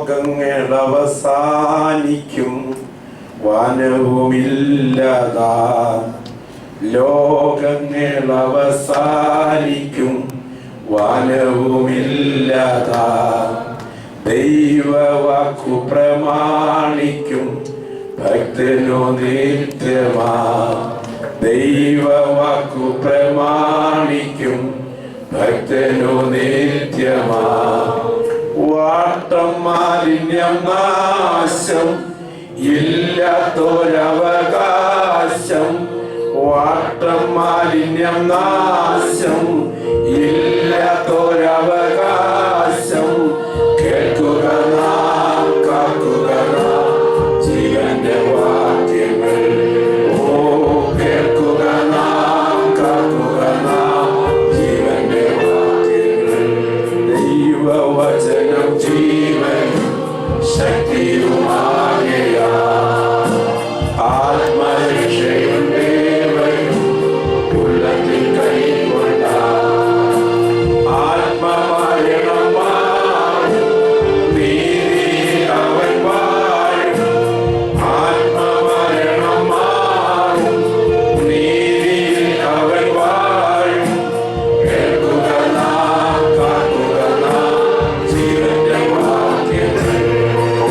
ലോകങ്ങൾ അവസാനിക്കും, വനവുമില്ലതാ. ലോകങ്ങൾ അവസാനിക്കും, വനവുമില്ലതാ. ദൈവവാക്കു പ്രമാണിക്കും, ഭക്തനോ നിത്യമാ. ദൈവവാക്കു പ്രമാണിക്കും, ഭക്തനോ നിത്യമാ. വാട്ടം മാലിന്യം നാശം ഇല്ലാത്തൊരവകാശം. വാട്ടം മാലിന്യം നാശം ഇല്ലാത്തൊരവകാശം. കേൾക്കുക നാം, കാക്കുക നാം ജീവന്റെ വാക്യങ്ങൾ. ഓ കേൾക്കുക നാം, കാക്കുക നാം ജീവന്റെ വാക്യങ്ങൾ. ദൈവവചനം ജീവൻ ശക്തിയുമാകയാ. ആത്മരക്ഷയും ദേവനും ഉള്ളത്തിൽ കൈക്കൊണ്ട. ആത്മമരണം മാറും, നീതിയിൽ അവൻ വാഴും. ആത്മമരണം മാറും, നീതിയിൽ അവൻ വാഴും. കേൾക്കുക നാം, കാക്കുക നാം ജീവന്റെ വാക്യങ്ങൾ. ഓ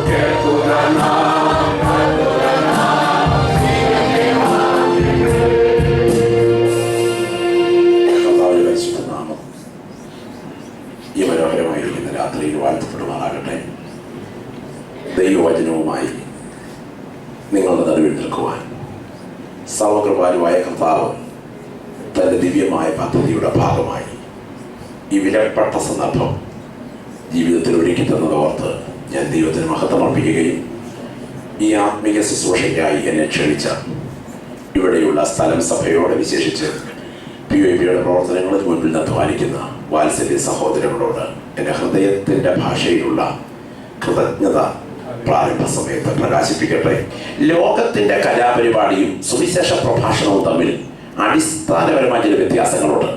കേൾക്കുക നാം, കാക്കുക നാം ജീവന്റെ വാക്യങ്ങൾ. കർത്താവിന്റെ പരിശുദ്ധ നാമം ഈ മനോഹരമായിരിക്കുന്ന രാത്രിയിൽ വാഴ്ത്തപ്പെടുമാറാകട്ടെ. ദൈവവചനവുമായി നിങ്ങളുടെ നടുവിൽ നിൽക്കുവാൻ സർവകൃപാലുവായ കർത്താവ് തന്റെ ദിവ്യമായ പദ്ധതിയുടെ ഭാഗമായി ഈ വിലപ്പെട്ട സന്ദർഭം ജീവിതത്തിൽ ഒരുക്കി തന്നതോർത്ത് ഞാൻ ദൈവത്തിന് മഹത്വം അർപ്പിക്കുകയും ഈ ആത്മീയ ശുശ്രൂഷയ്ക്കായി എന്നെ ക്ഷണിച്ച ഇവിടെയുള്ള സ്ഥലം സഭയോടെ വിശേഷിച്ച് PYPയുടെ പ്രവർത്തനങ്ങളിൽ മുൻപിൽ അധ്വാനിക്കുന്ന വാത്സല്യ സഹോദരങ്ങളോട് എൻ്റെ ഹൃദയത്തിൻ്റെ ഭാഷയിലുള്ള കൃതജ്ഞത പ്രാരംഭ സമയത്ത് പ്രകാശിപ്പിക്കട്ടെ. ലോകത്തിൻ്റെ കലാപരിപാടിയും സുവിശേഷ പ്രഭാഷണവും തമ്മിൽ അടിസ്ഥാനപരമായ ചില വ്യത്യാസങ്ങളുണ്ട്.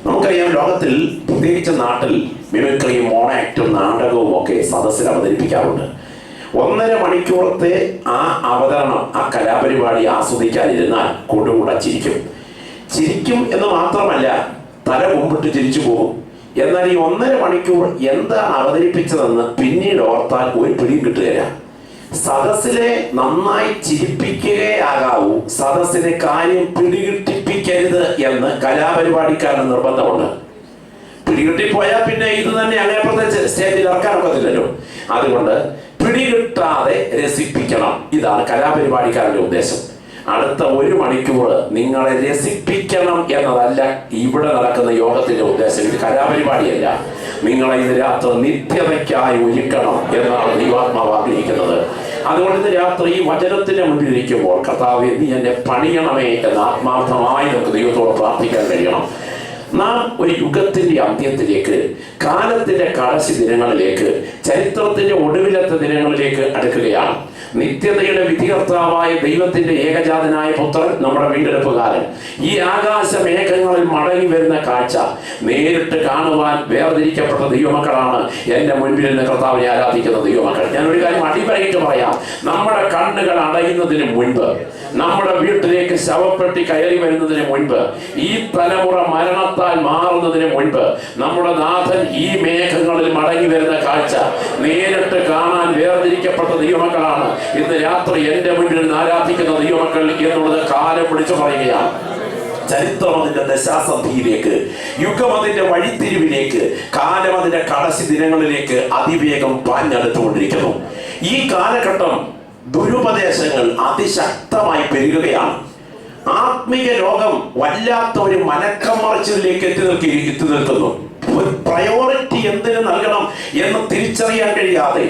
നമുക്കറിയാം, ലോകത്തിൽ പ്രത്യേകിച്ച് നാട്ടിൽ മിമിക്രിയും മോണാക്റ്റും നാടകവും ഒക്കെ സദസ്സിൽ അവതരിപ്പിക്കാറുണ്ട്. 1.5 മണിക്കൂറത്തെ ആ അവതരണം, ആ കലാപരിപാടി ആസ്വദിക്കാനിരുന്നാൽ കൂടുകൂടെ ചിരിക്കും എന്ന് മാത്രമല്ല, തല മുമ്പിട്ട് ചിരിച്ചു പോകും. എന്നാൽ ഈ 1.5 മണിക്കൂർ എന്താണ് അവതരിപ്പിച്ചതെന്ന് പിന്നീട് ഓർത്താൽ ഒരു പിടിയും കിട്ടുകയില്ല. സദസ്സിലെ നന്നായി ചിരിപ്പിക്കുകയാകാവൂ, സദസ്സിനെ കാര്യം പിടികിട്ടിപ്പിക്കരുത് എന്ന് കലാപരിപാടിക്കാരന് നിർബന്ധമുണ്ട്. പിടികിട്ടിപ്പോയാൽ പിന്നെ ഇത് തന്നെ അങ്ങേപ്പുറത്തെ സ്റ്റേജിൽ ഇറക്കാനൊക്കത്തില്ലല്ലോ. അതുകൊണ്ട് പിടികിട്ടാതെ രസിപ്പിക്കണം. ഇതാണ് കലാപരിപാടിക്കാരന്റെ ഉദ്ദേശം. അടുത്ത 1 മണിക്കൂർ നിങ്ങളെ രസിപ്പിക്കണം എന്നതല്ല ഇവിടെ നടക്കുന്ന യോഗത്തിന്റെ ഉദ്ദേശം. ഇത് കലാപരിപാടിയല്ല. നിങ്ങളെ ഇത് രാത്രി നിത്യതയ്ക്കായി ഒരുക്കണം എന്നാണ് ദൈവാത്മാവ് ആഗ്രഹിക്കുന്നത്. അതുകൊണ്ട് ഇന്ന് രാത്രി ഈ വചനത്തിന്റെ മുന്നിൽ ഇരിക്കുമ്പോൾ, കർത്താവേ നീ എന്നെ പണിയണമേ എന്ന് ആത്മാർത്ഥമായി നമുക്ക് ദൈവത്തോട് പ്രാർത്ഥിക്കാൻ കഴിയണം. നാം ഒരു യുഗത്തിന്റെ അന്ത്യത്തിലേക്ക്, കാലത്തിന്റെ കടശി ദിനങ്ങളിലേക്ക്, ചരിത്രത്തിന്റെ ഒടുവിലത്തെ ദിനങ്ങളിലേക്ക് അടുക്കുകയാണ്. നിത്യതയുടെ വിധികർത്താവായ ദൈവത്തിന്റെ ഏകജാതനായ പുത്രൻ, നമ്മുടെ വീണ്ടെടുപ്പുകാരൻ, ഈ ആകാശ മേഘങ്ങളിൽ മടങ്ങി വരുന്ന കാഴ്ച നേരിട്ട് കാണുവാൻ വേർതിരിക്കപ്പെട്ട ദൈവമക്കളാണ് എൻ്റെ മുൻപിൽ നിന്ന് കർത്താവിനെ ആരാധിക്കുന്ന ദൈവമക്കൾ. ഞാൻ ഒരു കാര്യം അടിപൊളിയായിട്ട് പറയാം. നമ്മുടെ കണ്ണുകൾ അടയുന്നതിന് മുൻപ്, നമ്മുടെ വീട്ടിലേക്ക് ശവപ്പെട്ടി കയറി വരുന്നതിന് മുൻപ്, ഈ തലമുറ മരണത്താൽ മാറുന്നതിന് മുൻപ് നമ്മുടെ നാഥൻ ഈ മേഘങ്ങളിൽ മടങ്ങി വരുന്ന കാഴ്ച നേരിട്ട് കാണാൻ വേർതിരിക്കപ്പെട്ട ദൈവമക്കളാണ് ഇന്ന് രാത്രി എൻ്റെ മുന്നിൽ നിന്ന് ആരാധിക്കുന്ന ദൈവമക്കൾ എന്നുള്ളത് കാലം വിളിച്ചു പറയുകയാണ്. ചരിത്രം അതിന്റെ ദശാസന്ധിയിലേക്ക്, യുഗം അതിന്റെ വഴിത്തിരിവിലേക്ക്, കാലം അതിന്റെ കടശി ദിനങ്ങളിലേക്ക് അതിവേഗം പാഞ്ഞെടുത്തുകൊണ്ടിരിക്കുന്നു. ഈ കാലഘട്ടം ദുരുപദേശങ്ങൾ അതിശക്തമായി പെരുകുകയാണ്. ആത്മീയ ലോകം വല്ലാത്ത ഒരു മനക്കമറിച്ചിലേക്ക് എത്തി നിൽക്കുന്നു. പ്രയോറിറ്റി എന്തിനു നൽകണം എന്ന് തിരിച്ചറിയാൻ കഴിയാതെ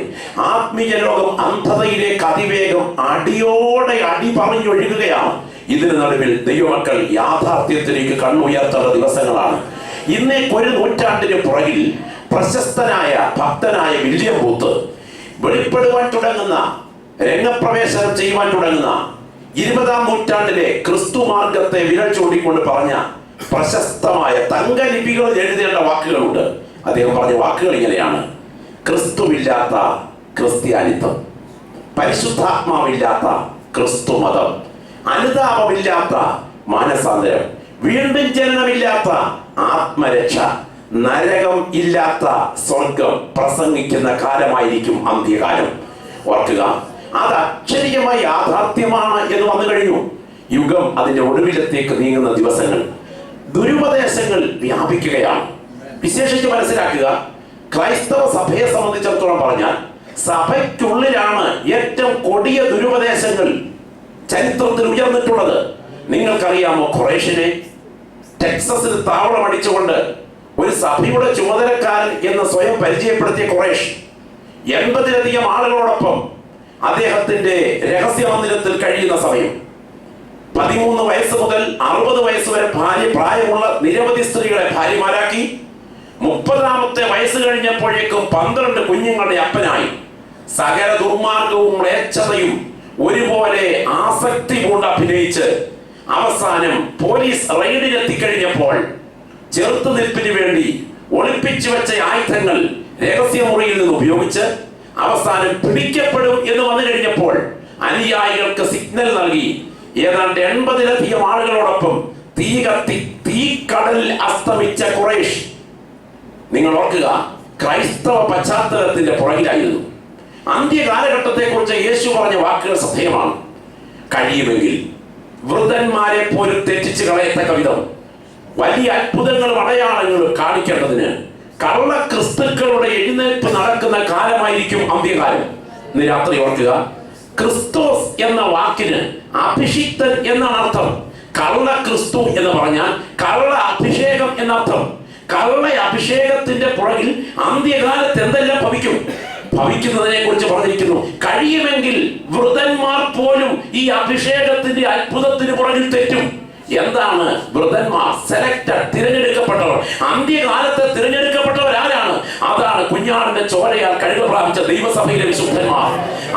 ആത്മീയ ലോകം അന്ധതയിലേക്ക് അതിവേഗം അടിയോടെ അടി പറഞ്ഞൊഴുകുകയാണ്. ഇതിന് നടുവിൽ ദൈവമക്കൾ യാഥാർത്ഥ്യത്തിലേക്ക് കണ്ണുയർത്തേണ്ട ദിവസങ്ങളാണ്. ഇന്നേ 1 നൂറ്റാണ്ടിന് പുറകിൽ പ്രശസ്തനായ ഭക്തനായ വില്യം ബൂത്ത് വെളിപ്പെടുവാൻ തുടങ്ങുന്ന, രംഗപ്രവേശനം ചെയ്യുവാൻ തുടങ്ങുന്ന 20-ാം നൂറ്റാണ്ടിലെ ക്രിസ്തു മാർഗത്തെ വിരൽ ചൂണ്ടിക്കൊണ്ട് പറഞ്ഞ പ്രശസ്തമായ തങ്കലിപികളിൽ എഴുതേണ്ട വാക്കുകളുണ്ട്. അദ്ദേഹം പറഞ്ഞ വാക്കുകൾ ഇങ്ങനെയാണ്: ക്രിസ്തുവില്ലാത്ത ക്രിസ്ത്യാനിത്വം, പരിശുദ്ധാത്മാവില്ലാത്ത ക്രിസ്തു മതം, അനുതാപമില്ലാത്ത മാനസാന്തരം, വീണ്ടും ജനനമില്ലാത്ത ആത്മരക്ഷ, നരകം ഇല്ലാത്ത സ്വർഗം പ്രസംഗിക്കുന്ന കാലമായിരിക്കും അന്ത്യകാലം. ഓർക്കുക, അത് അക്ഷരീയമായ യാഥാർത്ഥ്യമാണ് എന്ന് വന്നു കഴിഞ്ഞു. യുഗം അതിന്റെ ഒടുവിലത്തേക്ക് നീങ്ങുന്ന ദിവസങ്ങൾ, ദുരുപദേശങ്ങൾ വ്യാപിക്കുകയാണ്. വിശേഷിച്ച് മനസ്സിലാക്കുക, ക്രൈസ്തവ സഭയെ സംബന്ധിച്ചിടത്തോളം പറഞ്ഞാൽ സഭയ്ക്കുള്ളിലാണ് ഏറ്റവും കൊടിയ ദുരുപദേശങ്ങൾ ചരിത്രത്തിൽ ഉയർന്നിട്ടുള്ളത്. നിങ്ങൾക്കറിയാമോ, ഖുറൈശിനെ ടെക്സസിൽ താവളം അടിച്ചുകൊണ്ട് ഒരു സഭയുടെ ചുമതലക്കാരൻ എന്ന് സ്വയം പരിചയപ്പെടുത്തിയ ഖുറൈശ് 80-ലധികം ആളുകളോടൊപ്പം അദ്ദേഹത്തിന്റെ രഹസ്യ മന്ദിരത്തിൽ കഴിയുന്ന സമയം 13 വയസ്സ് മുതൽ 60 വയസ്സ് വരെ പ്രായമുള്ള നിരവധി സ്ത്രീകളെ ഭാര്യമാരാക്കി. 30-ാമത്തെ വയസ്സ് കഴിഞ്ഞപ്പോഴേക്കും 12 കുഞ്ഞുങ്ങളുടെ അപ്പനായി. സകല ദുർമാർഗവും മ്ലേച്ഛതയും ഒരുപോലെ ആസക്തി കൊണ്ട് അഭിനയിച്ച് അവസാനം പോലീസ് റെയ്ഡിലെത്തിക്കഴിഞ്ഞപ്പോൾ ചെറുത്തുനിൽപ്പിന് വേണ്ടി ഒളിപ്പിച്ചു വെച്ച ആയുധങ്ങൾ രഹസ്യമുറിയിൽ നിന്ന് ഉപയോഗിച്ച് അവസാനം പിടിക്കപ്പെടും എന്ന് വന്നു കഴിഞ്ഞപ്പോൾ അനുയായികൾക്ക് സിഗ്നൽ നൽകി ഏതാണ്ട് 80-ലധികം ആളുകളോടൊപ്പം തീ കത്തി തീക്കടലിൽ അസ്തമിച്ച ഖുറൈശ്. നിങ്ങൾ ഓർക്കുക, ക്രൈസ്തവ പശ്ചാത്തലത്തിന്റെ പുറകിലായിരുന്നു. അന്ത്യകാലഘട്ടത്തെ കുറിച്ച് യേശു പറഞ്ഞ വാക്കുകൾ ശ്രദ്ധേയമാണ്. കഴിയുമെങ്കിൽ വൃദ്ധന്മാരെ പോലും തെറ്റിച്ച് കളയത്തക്ക വിധം വലിയ അത്ഭുതങ്ങളും അടയാളങ്ങളും കാണിക്കേണ്ടതിന് കള്ള ക്രിസ്തുക്കളുടെ എഴുന്നേൽപ്പ് നടക്കുന്ന കാലമായിരിക്കും അന്ത്യകാലം. ഇന്ന് രാത്രി ഓർക്കുക, ക്രിസ്തോസ് എന്ന വാക്കിന് അഭിഷിക്തൻ എന്നാണ് അർത്ഥം. കള്ള ക്രിസ്തു എന്ന് പറഞ്ഞാൽ കള്ള അഭിഷേകം എന്നർത്ഥം. കള്ള അഭിഷേകത്തിന്റെ പുറകിൽ അന്ത്യകാലത്ത് എന്തെല്ലാം ഭവിക്കുന്നതിനെ കുറിച്ച് പറഞ്ഞിരിക്കുന്നു. കഴിയുമെങ്കിൽ വൃദ്ധന്മാർ പോലും ഈ അഭിഷേകത്തിന്റെ അത്ഭുതത്തിന് പുറകിൽ തെറ്റും. എന്താണ് വൃദ്ധന്മാർ? സെലക്ടഡ്, തിരഞ്ഞെടുക്കപ്പെട്ടവർ. അന്ത്യകാലത്ത് തിരഞ്ഞെടുക്കപ്പെട്ടവർ ആരാണ്? അതാണ് കുഞ്ഞാടിന്റെ ചോരയാൽ കഴുക പ്രാപിച്ച ദൈവസഭയിലെ വിശുദ്ധന്മാർ.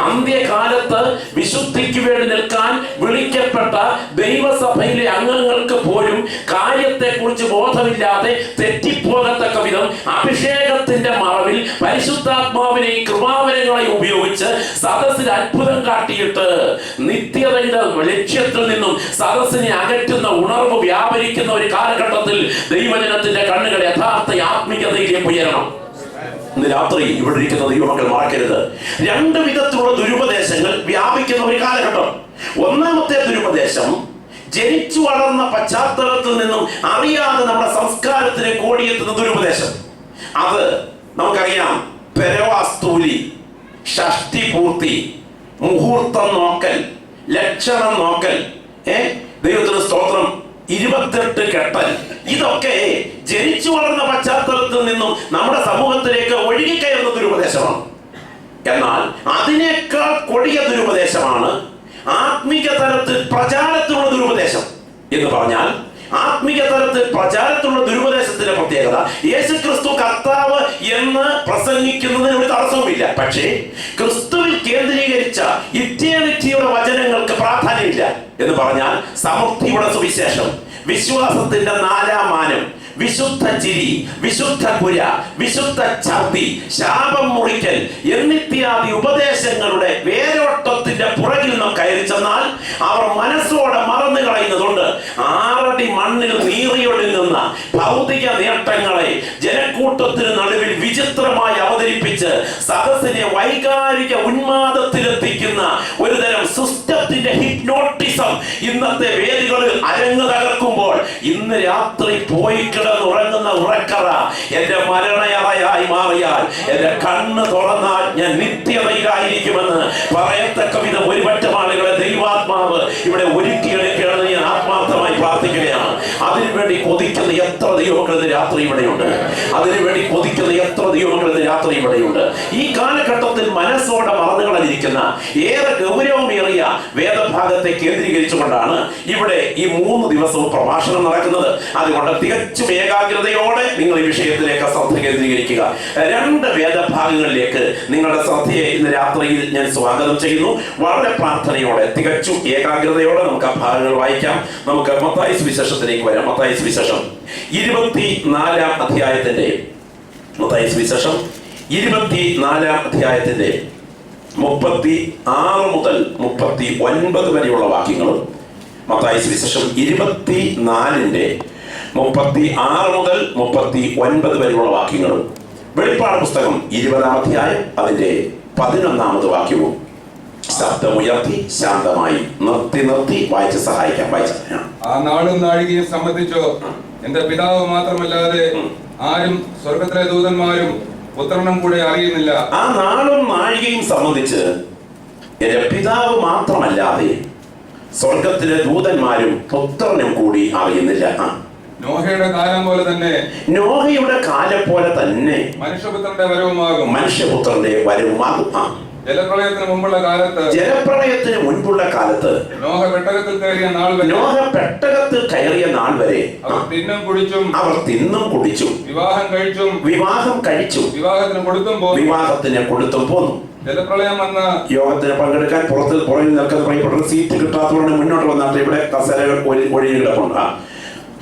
അന്ത്യകാലത്ത് വിശുദ്ധിക്ക് വേണ്ടി നിൽക്കാൻ വിളിക്കപ്പെട്ട ദൈവസഭയിലെ അംഗങ്ങൾക്ക് പോലും കാര്യത്തെ കുറിച്ച് ബോധമില്ലാതെ തെറ്റിപ്പോകത്തക്ക വിധം അഭിഷേകത്തിന്റെ മറവിൽ പരിശുദ്ധാത്മാവിനെയും കൃപാവരങ്ങളെയും ഉപയോഗിച്ച് സദസ്സിൽ അത്ഭുതം കാട്ടിയിട്ട് നിത്യതയുടെ ലക്ഷ്യത്തിൽ നിന്നും സദസ്സിനെ അകറ്റുന്ന ഉണർവ് വ്യാപരിക്കുന്ന ഒരു കാലഘട്ടത്തിൽ ദൈവജനത്തിന്റെ കണ്ണുകൾ യഥാർത്ഥ ആത്മീയതയിലേക്ക് ഉയരണം. ഇന്ന് രാത്രി ഇവിടെ ഇരിക്കുന്ന ദൈവമക്കൾ മറക്കരുത്, 2 വിധത്തിലുള്ള ദുരുപദേശങ്ങൾ വ്യാപിക്കുന്ന ഒരു കാലഘട്ടം. ഒന്നാമത്തെ ദുരുപദേശം ജനിച്ചു വളർന്ന പശ്ചാത്തലത്തിൽ നിന്നും അറിയാതെ നമ്മുടെ സംസ്കാരത്തിനെ കോടിയെത്തുന്ന ദുരുപദേശം. അത് നമുക്കറിയാം. പെരവാസ്തൂലി, ഷഷ്ടിപൂർത്തി, മുഹൂർത്തം നോക്കൽ, ലക്ഷണം നോക്കൽ, ദൈവത്തിന് സ്തോത്രം, 28 കെട്ടൽ, ഇതൊക്കെ ജനിച്ചു വളർന്ന പശ്ചാത്തലത്തിൽ നിന്നും നമ്മുടെ സമൂഹത്തിലേക്ക് ഒഴുകിക്കയറുന്ന ദുരുപദേശമാണ്. എന്നാൽ അതിനേക്കാൾ കൊടിയ ദുരുപദേശമാണ് ആത്മീക തലത്തിൽ പ്രചാരത്തിലുള്ള ദുരുപദേശം എന്ന് പറഞ്ഞാൽ. ആത്മീക തലത്തിൽ പ്രചാരത്തിലുള്ള ദുരുപദേശത്തിന്റെ പ്രത്യേകത, യേശു ക്രിസ്തു കർത്താവ് എന്ന് പ്രസംഗിക്കുന്നതിന് ഒരു തടസ്സവുമില്ല. പക്ഷേ ക്രിസ്തുവിൽ കേന്ദ്രീകരിച്ച ഇറ്റേണിറ്റിയുടെ വചനങ്ങൾക്ക് പ്രാധാന്യമില്ല എന്ന് പറഞ്ഞാൽ സമൃദ്ധിയുടെ സുവിശേഷം, വിശ്വാസത്തിന്റെ 4-ാം മാനം, വിശുദ്ധ ചിരി, വിശുദ്ധ പുര, വിശുദ്ധ ഛർദി, ശാപം മുറിക്കൽ എന്നിത്യാദി ഉപദേശങ്ങളുടെ വേരോട്ടത്തിന്റെ പുറകിൽ നാം കയറി ചെന്നാൽ അവർ മനസ്സോടെ മറന്നു കളയുന്നതുകൊണ്ട് 6 അടി മണ്ണിൽ നീറിയൊടുങ്ങുന്ന ഭൗതിക നേട്ടങ്ങളെ ജനക്കൂട്ടത്തിന് നടുവിൽ വിചിത്രമായി അവതരിപ്പിച്ച് സദസ്സിനെ വൈകാരിക ഉന്മാദത്തിലെത്തിക്കുന്ന ഒരുതരം സിസ്റ്റത്തിന്റെ ഹിപ്നോട്ടിസം ഇന്നത്തെ വേദികളിൽ അരങ്ങ് തകർക്കുമ്പോൾ ഇന്ന് രാത്രി പോയി കിടന്നുറങ്ങുന്ന ഉറക്കറ എന്റെ മരണയറയായി മാറിയാൽ എന്റെ കണ്ണ് തുറന്നാൽ ഞാൻ നിത്യതയിലായിരിക്കുമെന്ന് പറയത്തക്ക വിധം ഒരുപറ്റം ആളുകളെ ദൈവാത്മാവ് ഇവിടെ ഒരുക്കിയെടുക്കുകയാണെന്ന് ഞാൻ ആത്മാർത്ഥമായി പ്രാർത്ഥിക്കുകയാണ്. അതിനുവേണ്ടി കൊതിക്കുന്ന എത്ര ദൈവമക്കൾ ഇന്ന് രാത്രി ഇവിടെയുണ്ട്. അതിനുവേണ്ടി കൊതിക്കുന്ന എത്ര ദൈവമക്കൾ ഇന്ന് രാത്രി ഇവിടെയുണ്ട്. ഈ കാലഘട്ടത്തിൽ മനസ്സോടെ മറന്നുകളഞ്ഞിരിക്കുന്ന ഏറെ ഗൗരവമേറിയ വേദഭാഗത്തെ കേന്ദ്രീകരിച്ചുകൊണ്ടാണ് ഇവിടെ ഈ 3 ദിവസവും പ്രഭാഷണം നടക്കുന്നത്. അതുകൊണ്ട് തികച്ചും ഏകാഗ്രതയോടെ നിങ്ങൾ ഈ വിഷയത്തിലേക്ക് ശ്രദ്ധ കേന്ദ്രീകരിക്കുക. 2 വേദഭാഗങ്ങളിലേക്ക് നിങ്ങളുടെ ശ്രദ്ധയെ ഇന്ന് രാത്രിയിൽ ഞാൻ സ്വാഗതം ചെയ്യുന്നു. വളരെ പ്രാർത്ഥനയോടെ തികച്ചും ഏകാഗ്രതയോടെ നമുക്ക് ആ ഭാഗങ്ങൾ വായിക്കാം. നമുക്ക് മത്തായി സുവിശേഷത്തിലേക്ക് വരാം. മത്തായി സുവിശേഷം 24-ാം അധ്യായത്തിന്റെ മത്തായി സുവിശേഷം 24 അധ്യായത്തിന്റെ 36 മുതൽ 39 വരെയുള്ള വാക്യങ്ങളും, മത്തായി സുവിശേഷം 24ന്റെ 36 മുതൽ 39 വരെയുള്ള വാക്യങ്ങളും, വെളിപ്പാട് പുസ്തകം 20-ാം അധ്യായം അതിന്റെ 11-ാമത് വാക്യവും ശബ്ദമുയർത്തി ശാന്തമായി നിർത്തി വായിച്ച് സഹായിക്കാം. വായിച്ച ആ നാളും നാഴികയും സംബന്ധിച്ചോ എന്റെ പിതാവ് മാത്രമല്ലാതെ ആരും സ്വർഗത്തിലെ ദൂതന്മാരും പുത്രനും കൂടെ അറിയുന്നില്ല. ആ നാളും നാഴികയും സംബന്ധിച്ച് എന്റെ പിതാവ് മാത്രമല്ലാതെ സ്വർഗത്തിലെ ദൂതന്മാരും പുത്രനും കൂടി അറിയുന്നില്ല. നോഹയുടെ കാലം പോലെ തന്നെ, നോഹയുടെ കാലം പോലെ തന്നെ മനുഷ്യപുത്രന്റെ വരവുമാകും. ജലപ്രളയത്തിന് മുമ്പുള്ള കാലത്ത്, ജലപ്രളയത്തിന് മുൻപുള്ള കാലത്ത് നോഹ പെട്ടകത്തിൽ കയറിയ നാൾ വരെ അവർ തിന്നും കുടിച്ചും വിവാഹം കഴിച്ചും വിവാഹത്തിന് കൊടുത്തും പോന്നു. ജലപ്രളയം വന്ന യോഗത്തിന് പങ്കെടുക്കാൻ പുറകിൽ നിൽക്കുന്ന പ്രിയപ്പെട്ട സീറ്റ് കിട്ടാത്തതുകൊണ്ട് മുന്നോട്ട് വന്നാട്ടെ. ഇവിടെ കസേരകൾ ഒഴിഞ്ഞു കിടപ്പുണ്ട്.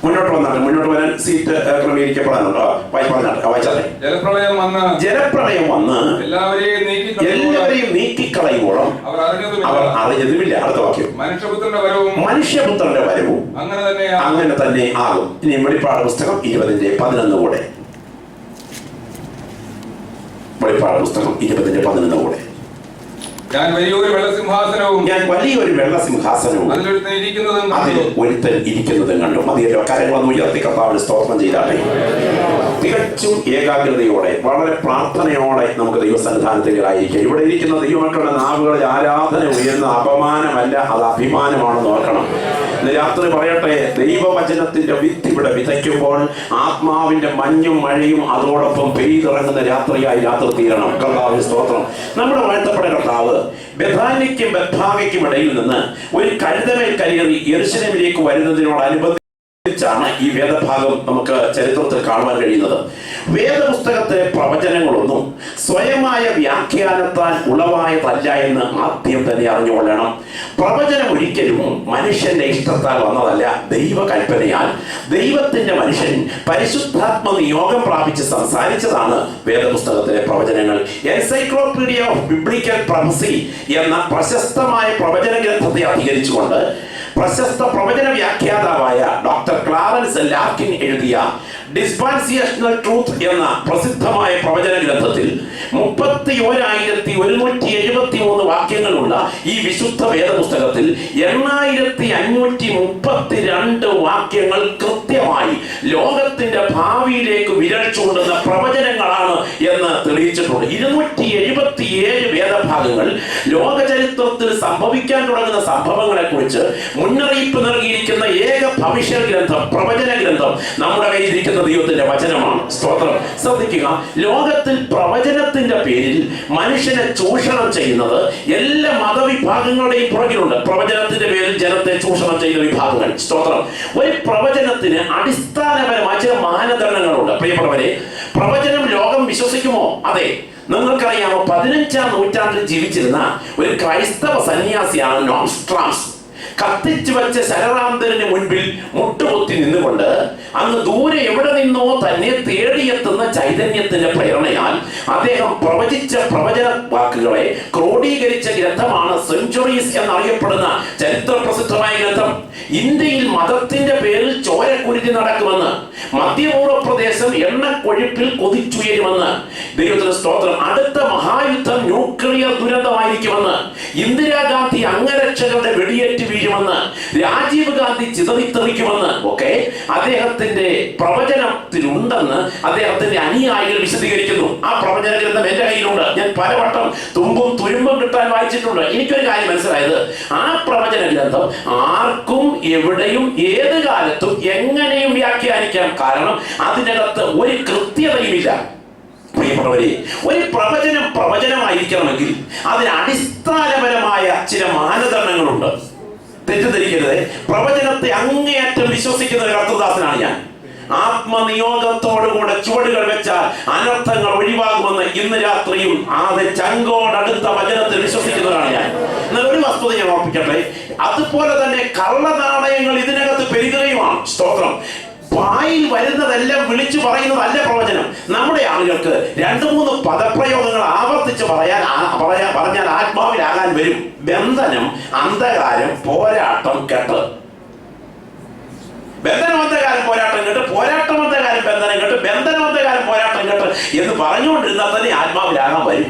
മുന്നോട്ട് വരാൻ സീറ്റ് ക്രമീകരിക്കപ്പെടാനുണ്ടോ? വായിച്ചാട്ടെ. ജലപ്രളയം വന്ന് എല്ലാവരെയും നീക്കിക്കളയുമ്പോഴും അവർ അറിഞ്ഞതുമില്ല. അടുത്ത വാക്യം, മനുഷ്യപുത്രന്റെ വരവും അങ്ങനെ തന്നെ ആകും. ഇനി വെളിപ്പാട് പുസ്തകം 20-ന്റെ 11 കൂടെ. വെളിപ്പാട് പുസ്തകം 20-ന്റെ 11 കൂടെ. ഞാൻ വലിയൊരു വെള്ളസിംഹാസനവും അതിൽ ഒരുത്തൻ ഇരിക്കുന്നതും കണ്ടു. മതിയല്ലോ, കരങ്ങളൊന്ന് ഉയർത്തി കർത്താവിന് സ്തോത്രം ചെയ്താട്ടെ. തികച്ചും ഏകാഗ്രതയോടെ വളരെ പ്രാർത്ഥനയോടെ നമുക്ക് ദൈവസന്നിധാനത്തിലായിരിക്കാം. ഇവിടെ ഇരിക്കുന്ന ദൈവമക്കളുടെ നാവുകളിൽ ആരാധന ഉയർന്ന അപമാനമല്ല, അത് അഭിമാനമാണെന്ന് ഓർക്കണം. ഇന്ന് രാത്രി പറയട്ടെ, ദൈവവചനത്തിന്റെ വിത്ത് ഇവിടെ വിതയ്ക്കുമ്പോൾ ആത്മാവിന്റെ മഞ്ഞും മഴയും അതോടൊപ്പം പെയ്തിറങ്ങുന്ന രാത്രിയായി രാത്രി തീരണം. കർത്താവിന് സ്തോത്രം. നമ്മുടെ വാഴ്ത്തപ്പെട്ട കർത്താവ് ബെഥാനിക്കും ബത്ഭാഗയ്ക്കും ഇടയിൽ നിന്ന് ഒരു കഴുതമേൽ കയറി യെരൂശലേമിലേക്ക് വരുന്നതിനോടനുബന്ധിച്ചാണ് ഈ വേദഭാഗം നമുക്ക് ചരിത്രത്തിൽ കാണുവാൻ കഴിയുന്നത്. വേദപുസ്തകത്തിലെ പ്രവചനങ്ങളൊന്നും സ്വയമായ വ്യാഖ്യാനത്താൽ ഉളവായതല്ല എന്ന് ആദ്യം തന്നെ അറിഞ്ഞുകൊള്ളണം. പ്രവചനം ഒരിക്കലും മനുഷ്യന്റെ ഇഷ്ടത്താൽ വന്നതല്ല, ദൈവകൽപ്പനയാൽ ദൈവത്തിന്റെ മനുഷ്യൻ പരിശുദ്ധാത്മ നിയോഗം പ്രാപിച്ച് സംസാരിച്ചതാണ് വേദപുസ്തകത്തിലെ പ്രവചനങ്ങൾ. എൻസൈക്ലോപീഡിയ ഓഫ് ബിബ്ലിക്കൽ പ്രൊഫസി എന്ന പ്രശസ്തമായ പ്രവചന ഗ്രന്ഥത്തെ അധികരിച്ചുകൊണ്ട് പ്രശസ്ത പ്രവചന വ്യാഖ്യാതാവായ ഡോക്ടർ ക്ലാരൻസ് ലാർക്കിൻ എഴുതിയ ഡിസ്പെൻസേഷണൽ ട്രൂത്ത് എന്ന പ്രസിദ്ധമായ പ്രവചന ഗ്രന്ഥത്തിൽ 31,173 വാക്യങ്ങളുള്ള ഈ വിശുദ്ധ വേദപുസ്തകത്തിൽ 8,532 വാക്യങ്ങൾ കൃത്യമായി ലോകത്തിന്റെ ഭാവിയിലേക്ക് വിരൽ ചൂണ്ടുന്ന പ്രവചനങ്ങളാണ് എന്ന് തെളിയിച്ചിട്ടുണ്ട്. 277 വേദഭാഗങ്ങൾ ലോക ചരിത്രത്തിൽ സംഭവിക്കാൻ തുടങ്ങുന്ന സംഭവങ്ങളെ കുറിച്ച് മുന്നറിയിപ്പ് നൽകിയിരിക്കുന്ന ഏക ഭവിഷ്യ ഗ്രന്ഥം, പ്രവചന ഗ്രന്ഥം നമ്മുടെ കയ്യിലിരിക്കുന്ന ദൈവത്തിന്റെ വചനമാണ്. സ്തോത്രം. ശ്രദ്ധിക്കുക, ലോകത്തിൽ പ്രവചനത്തിന്റെ പേരിൽ മനുഷ്യനെ ചൂഷണം ചെയ്യുന്നത് എല്ലാ മതവിഭാഗങ്ങളുടെയും പുറകിലുണ്ട്. പ്രവചനത്തിന്റെ പേരിൽ ജനത്തെ ചൂഷണം ചെയ്യുന്ന വിഭാഗങ്ങൾ. സ്തോത്രം. ഒരു പ്രവചനത്തിന് അടിസ്ഥാനപരമായ ചില മാനദണ്ഡങ്ങളുണ്ട്. പ്രിയപ്പെട്ടവരെ, പ്രവചനം ലോകം വിശ്വസിക്കുമോ? അതെ. നിങ്ങൾക്കറിയാമോ, 15-ാം നൂറ്റാണ്ടിൽ ജീവിച്ചിരുന്ന ഒരു ക്രൈസ്തവ സന്യാസിയാണ് നോസ്ട്രാഡാമസ്. കത്തിച്ചു വെച്ച ശരറാന്തരന് മുൻപിൽ മുട്ടുകുത്തി നിന്നുകൊണ്ട് അങ്ങ് ദൂരെ എവിടെ നിന്നോ തന്നെ തേടിയെത്തുന്ന ചൈതന്യത്തിന്റെ പ്രേരണയാൽ അദ്ദേഹം പ്രവചിച്ച പ്രവചന വാക്കുകളെ ക്രോഡീകരിച്ച ഗ്രന്ഥമാണ് സെഞ്ചുറീസ് എന്നറിയപ്പെടുന്ന ചരിത്ര പ്രസിദ്ധമായ ഗ്രന്ഥം. ഇന്ത്യയിൽ മതത്തിന്റെ പേരിൽ ചോരക്കുരുതി നടക്കുമെന്ന്, മധ്യപൂർവ്വ പ്രദേശം എണ്ണക്കൊഴുപ്പിൽ കൊതിച്ചുയരുമെന്ന്, ദൈവത്തിന്റെ സ്തോത്രം, അടുത്ത മഹായുദ്ധം ന്യൂക്ലിയർ ദുരന്തമായിരിക്കുമെന്ന്, ഇന്ദിരാഗാന്ധി അംഗരക്ഷകരുടെ വെടിയേറ്റ് വീഴുമെന്ന്, രാജീവ് ഗാന്ധി ചിതറിത്തെറിക്കുമെന്ന് ഒക്കെ അദ്ദേഹത്തിന്റെ പ്രവചനത്തിലുണ്ടെന്ന് അദ്ദേഹത്തിന്റെ അനുയായികൾ വിശദീകരിക്കുന്നു. ആ പ്രവചന ഗ്രന്ഥം എന്റെ കയ്യിലുണ്ട്. ഞാൻ പലവട്ടം തുമ്പും തുരുമ്പും കിട്ടാൻ വായിച്ചിട്ടുണ്ട്. എനിക്കൊരു കാര്യം മനസ്സിലായത്, ആ പ്രവചന ഗ്രന്ഥം ആർക്കും എവിടെയും ഏത് കാലത്തും എങ്ങനെയും വ്യാഖ്യാനിക്കാം. കാരണം അതിനകത്ത് ഒരു കൃത്യതയുമില്ല. പ്രിയപ്പെട്ടവരെ, ഒരു പ്രവചനമായിരിക്കണമെങ്കിൽ അതിന് അടിസ്ഥാനപരമായ ചില മാനദണ്ഡങ്ങളുണ്ട്. തെറ്റിദ്ധരിക്കരുത്. പ്രവചനത്തെ അങ്ങേയറ്റം വിശ്വസിക്കുന്ന ഒരു അർത്ഥദാസനാണ് ഞാൻ. ആത്മനിയോഗത്തോടുകൂടെ ചുവടുകൾ വെച്ചാൽ അനർത്ഥങ്ങൾ ഒഴിവാകുമെന്ന് ഇന്ന് രാത്രിയും ആദ്യ ചങ്കോടടുത്ത വചനത്തിൽ വിശ്വസിക്കുന്നവരാണ് ഞാൻ. എന്നാൽ ഒരു വസ്തുത ഞാൻ ഓർപ്പിക്കട്ടെ, അതുപോലെ തന്നെ കള്ളനാണയങ്ങൾ ഇതിനകത്ത് പെരുകുകയുമാണ്. സ്തോത്രം. വായിൽ വരുന്നതെല്ലാം വിളിച്ചു പറയുന്നതല്ല പ്രവചനം. നമ്മുടെ ആളുകൾക്ക് 2-3 പദപ്രയോഗങ്ങൾ ആവർത്തിച്ച് പറഞ്ഞാൽ ആത്മാവിലാകാൻ വരും. ബന്ധനം, അന്ധകാരം, പോരാട്ടം, കെട്ട്. ബന്ധനമന്ധകാരം, പോരാട്ടം കെട്ട്, പോരാട്ടമന്ധകാരം, ബന്ധനം കെട്ട്, ബന്ധനമന്ധകാരം, പോരാട്ടം കെട്ട് എന്ന് പറഞ്ഞുകൊണ്ടിരുന്നാൽ തന്നെ ആത്മാവിലാകാൻ വരും.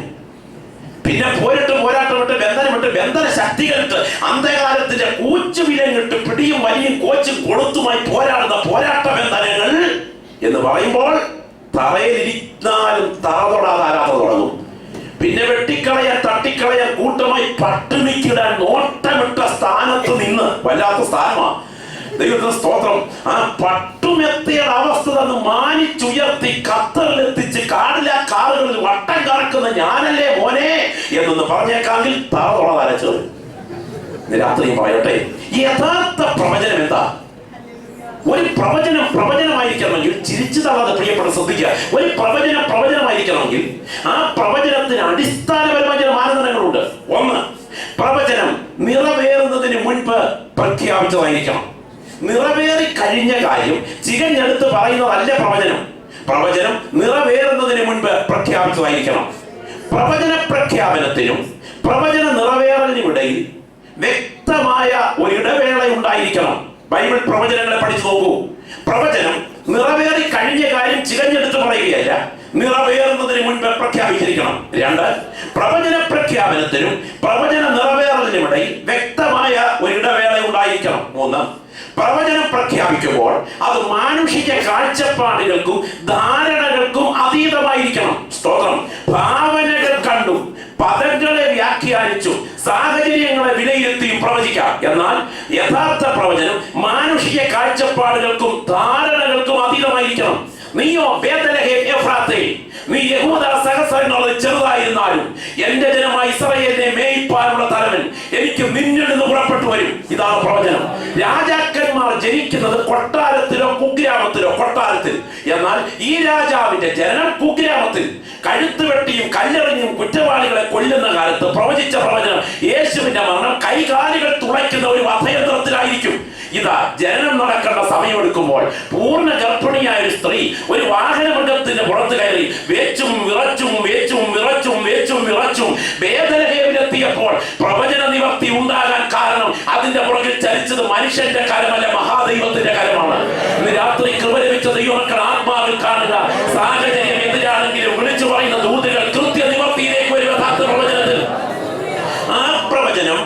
പിന്നെ പോരിട്ട്, പോരാട്ടം വിട്ട്, ബന്ധനം വിട്ട്, ബന്ധന ശക്തികളിട്ട്, അന്ധകാരത്തിന്റെ കൂച്ചുവിലങ്ങിട്ട് പിടിയും വലിയും കോച്ചും കൊളുത്തുമായി പോരാടുന്ന പോരാട്ട ബന്ധനങ്ങൾ എന്ന് പറയുമ്പോൾ തറയിലിരുന്നാലും തറ തൊടാതെ ആരാധന തുടങ്ങും. പിന്നെ വെട്ടിക്കളയാൻ, തട്ടിക്കളയാൻ, കൂട്ടമായി പട്ടിണിക്കിടാൻ നോട്ടമിട്ട സ്ഥാനത്ത് നിന്ന്, വല്ലാത്ത സ്ഥാനമാണ്, ദൈവത്തിന് സ്തോത്രം, ആ പട്ടുമെത്തിയുടെ അവസ്ഥ തന്ന് മാനിച്ചുയർത്തി ഖത്തറിലെത്തിച്ച് കാടിലെ കാറുകളിൽ വട്ടം കറക്കുന്ന ഞാനല്ലേ മോനെ എന്നൊന്ന് പറഞ്ഞേക്കാമെങ്കിൽ താറോളം അരച്ചത്. രാത്രി പറയട്ടെ, യഥാർത്ഥ പ്രവചനം എന്താ? ഒരു പ്രവചനമായിരിക്കണമെങ്കിൽ, ചിരിച്ചു തള്ളാതെ പ്രിയപ്പെട്ട ശ്രദ്ധിക്കുക, ഒരു പ്രവചനമായിരിക്കണമെങ്കിൽ ആ പ്രവചനത്തിന് അടിസ്ഥാനപരമായ ചില മാനദണ്ഡങ്ങളുണ്ട്. ഒന്ന്, പ്രവചനം നിറവേറുന്നതിന് മുൻപ് പ്രഖ്യാപിച്ചതായിരിക്കണം. നിറവേറി കഴിഞ്ഞ കാര്യം ചികഞ്ഞെടുത്ത് പറയുന്നതല്ല പ്രവചനം. പ്രവചനം നിറവേറുന്നതിന് മുൻപ് പ്രഖ്യാപിച്ചതായിരിക്കണം. പ്രവചന പ്രഖ്യാപനത്തിനും പ്രവചന നിറവേറലിനുമിടയിൽ വ്യക്തമായ ഒരു ഇടവേള ഉണ്ടായിരിക്കണം. ബൈബിൾ പ്രവചനങ്ങളെ പഠിച്ചു നോക്കൂ. പ്രവചനം നിറവേറി കഴിഞ്ഞ കാര്യം ചികഞ്ഞെടുത്ത് പറയുകയല്ല, നിറവേറുന്നതിന് മുൻപ് പ്രഖ്യാപിച്ചിരിക്കണം. 2, പ്രവചന പ്രഖ്യാപനത്തിനും പ്രവചന നിറവേറലിനുമിടയിൽ വ്യക്തമായ ഒരു ഇടവേള ഉണ്ടായിരിക്കണം. 3, പ്രവചനം പ്രഖ്യാപിക്കുമ്പോൾ അത് മാനുഷിക കാഴ്ചപ്പാടുകൾക്കും ധാരണകൾക്കും അതീതമായിരിക്കണം. സ്തോത്രം. ഭാവനകൾ കണ്ടും പദങ്ങളെ വ്യാഖ്യാനിച്ചും സാഹചര്യങ്ങളെ വിലയിരുത്തിയും പ്രവചിക്കാം. എന്നാൽ യഥാർത്ഥ പ്രവചനം മാനുഷിക കാഴ്ചപ്പാടുകൾക്കും ധാരണകൾക്കും അതീതമായിരിക്കണം. നീയോ ബേത്ലഹേം എഫ്രാത്തേ, നീ യഹൂദ സഹസ്രങ്ങളിൽ ചെറുതായിരുന്നാലും എന്റെ ജനമായ ഇസ്രായേലിനെ മേയ്പ്പാനുള്ള തലവൻ എനിക്ക് നിന്നിൽ നിന്ന് പുറപ്പെട്ടു വരും. ഇതാണ് പ്രവചനം. രാജാക്കന്മാർ ജനിക്കുന്നത് കൊട്ടാരത്തിലോ കുഗ്രാമത്തിലോ, കൊട്ടാരത്തിൽ. എന്നാൽ ഈ രാജാവിന്റെ ജനനം കുഗ്രാമത്തിൽ. കഴുത്ത് വെട്ടിയും കല്ലെറിഞ്ഞും കുറ്റവാളികളെ കൊല്ലുന്ന കാലത്ത് പ്രവചിച്ച പ്രവചനം യേശുവിന്റെ മരണം കൈകാലുകൾ തുളയ്ക്കുന്ന ഒരു വധയന്ത്രത്തിലായിരിക്കും. ഇതാ ജനനം നടക്കേണ്ട സമയമെടുക്കുമ്പോൾ പൂർണ്ണ ഗർഭിണിയായ ഒരു സ്ത്രീ ഒരു വാഹനമൃഗത്തിന്റെ പുറത്ത് കയറി വേച്ചും വിറച്ചും വേച്ചും വിറച്ചും വേച്ചും വിറച്ചും ബേത്ലഹേമിലെത്തിയപ്പോൾ പ്രവചന നിവർത്തി ഉണ്ടാകാൻ കാരണം അതിന്റെ പുറകിൽ ചലിച്ചത് മനുഷ്യന്റെ കരമല്ല, മഹാദൈവത്തിന്റെ കരമാണ്. ഇന്ന് രാത്രി കൃപ ലഭിച്ച ദൈവമക്കൾ ആത്മാവിൽ കാണുക. സാഹചര്യം എതിരാണെങ്കിലും വിളിച്ചു പറയുന്ന ദൂതുകൾ കൃത്യ നിവർത്തിയിലേക്ക് വരും. യഥാർത്ഥ പ്രവചനത്തിൽ ആ പ്രവചനം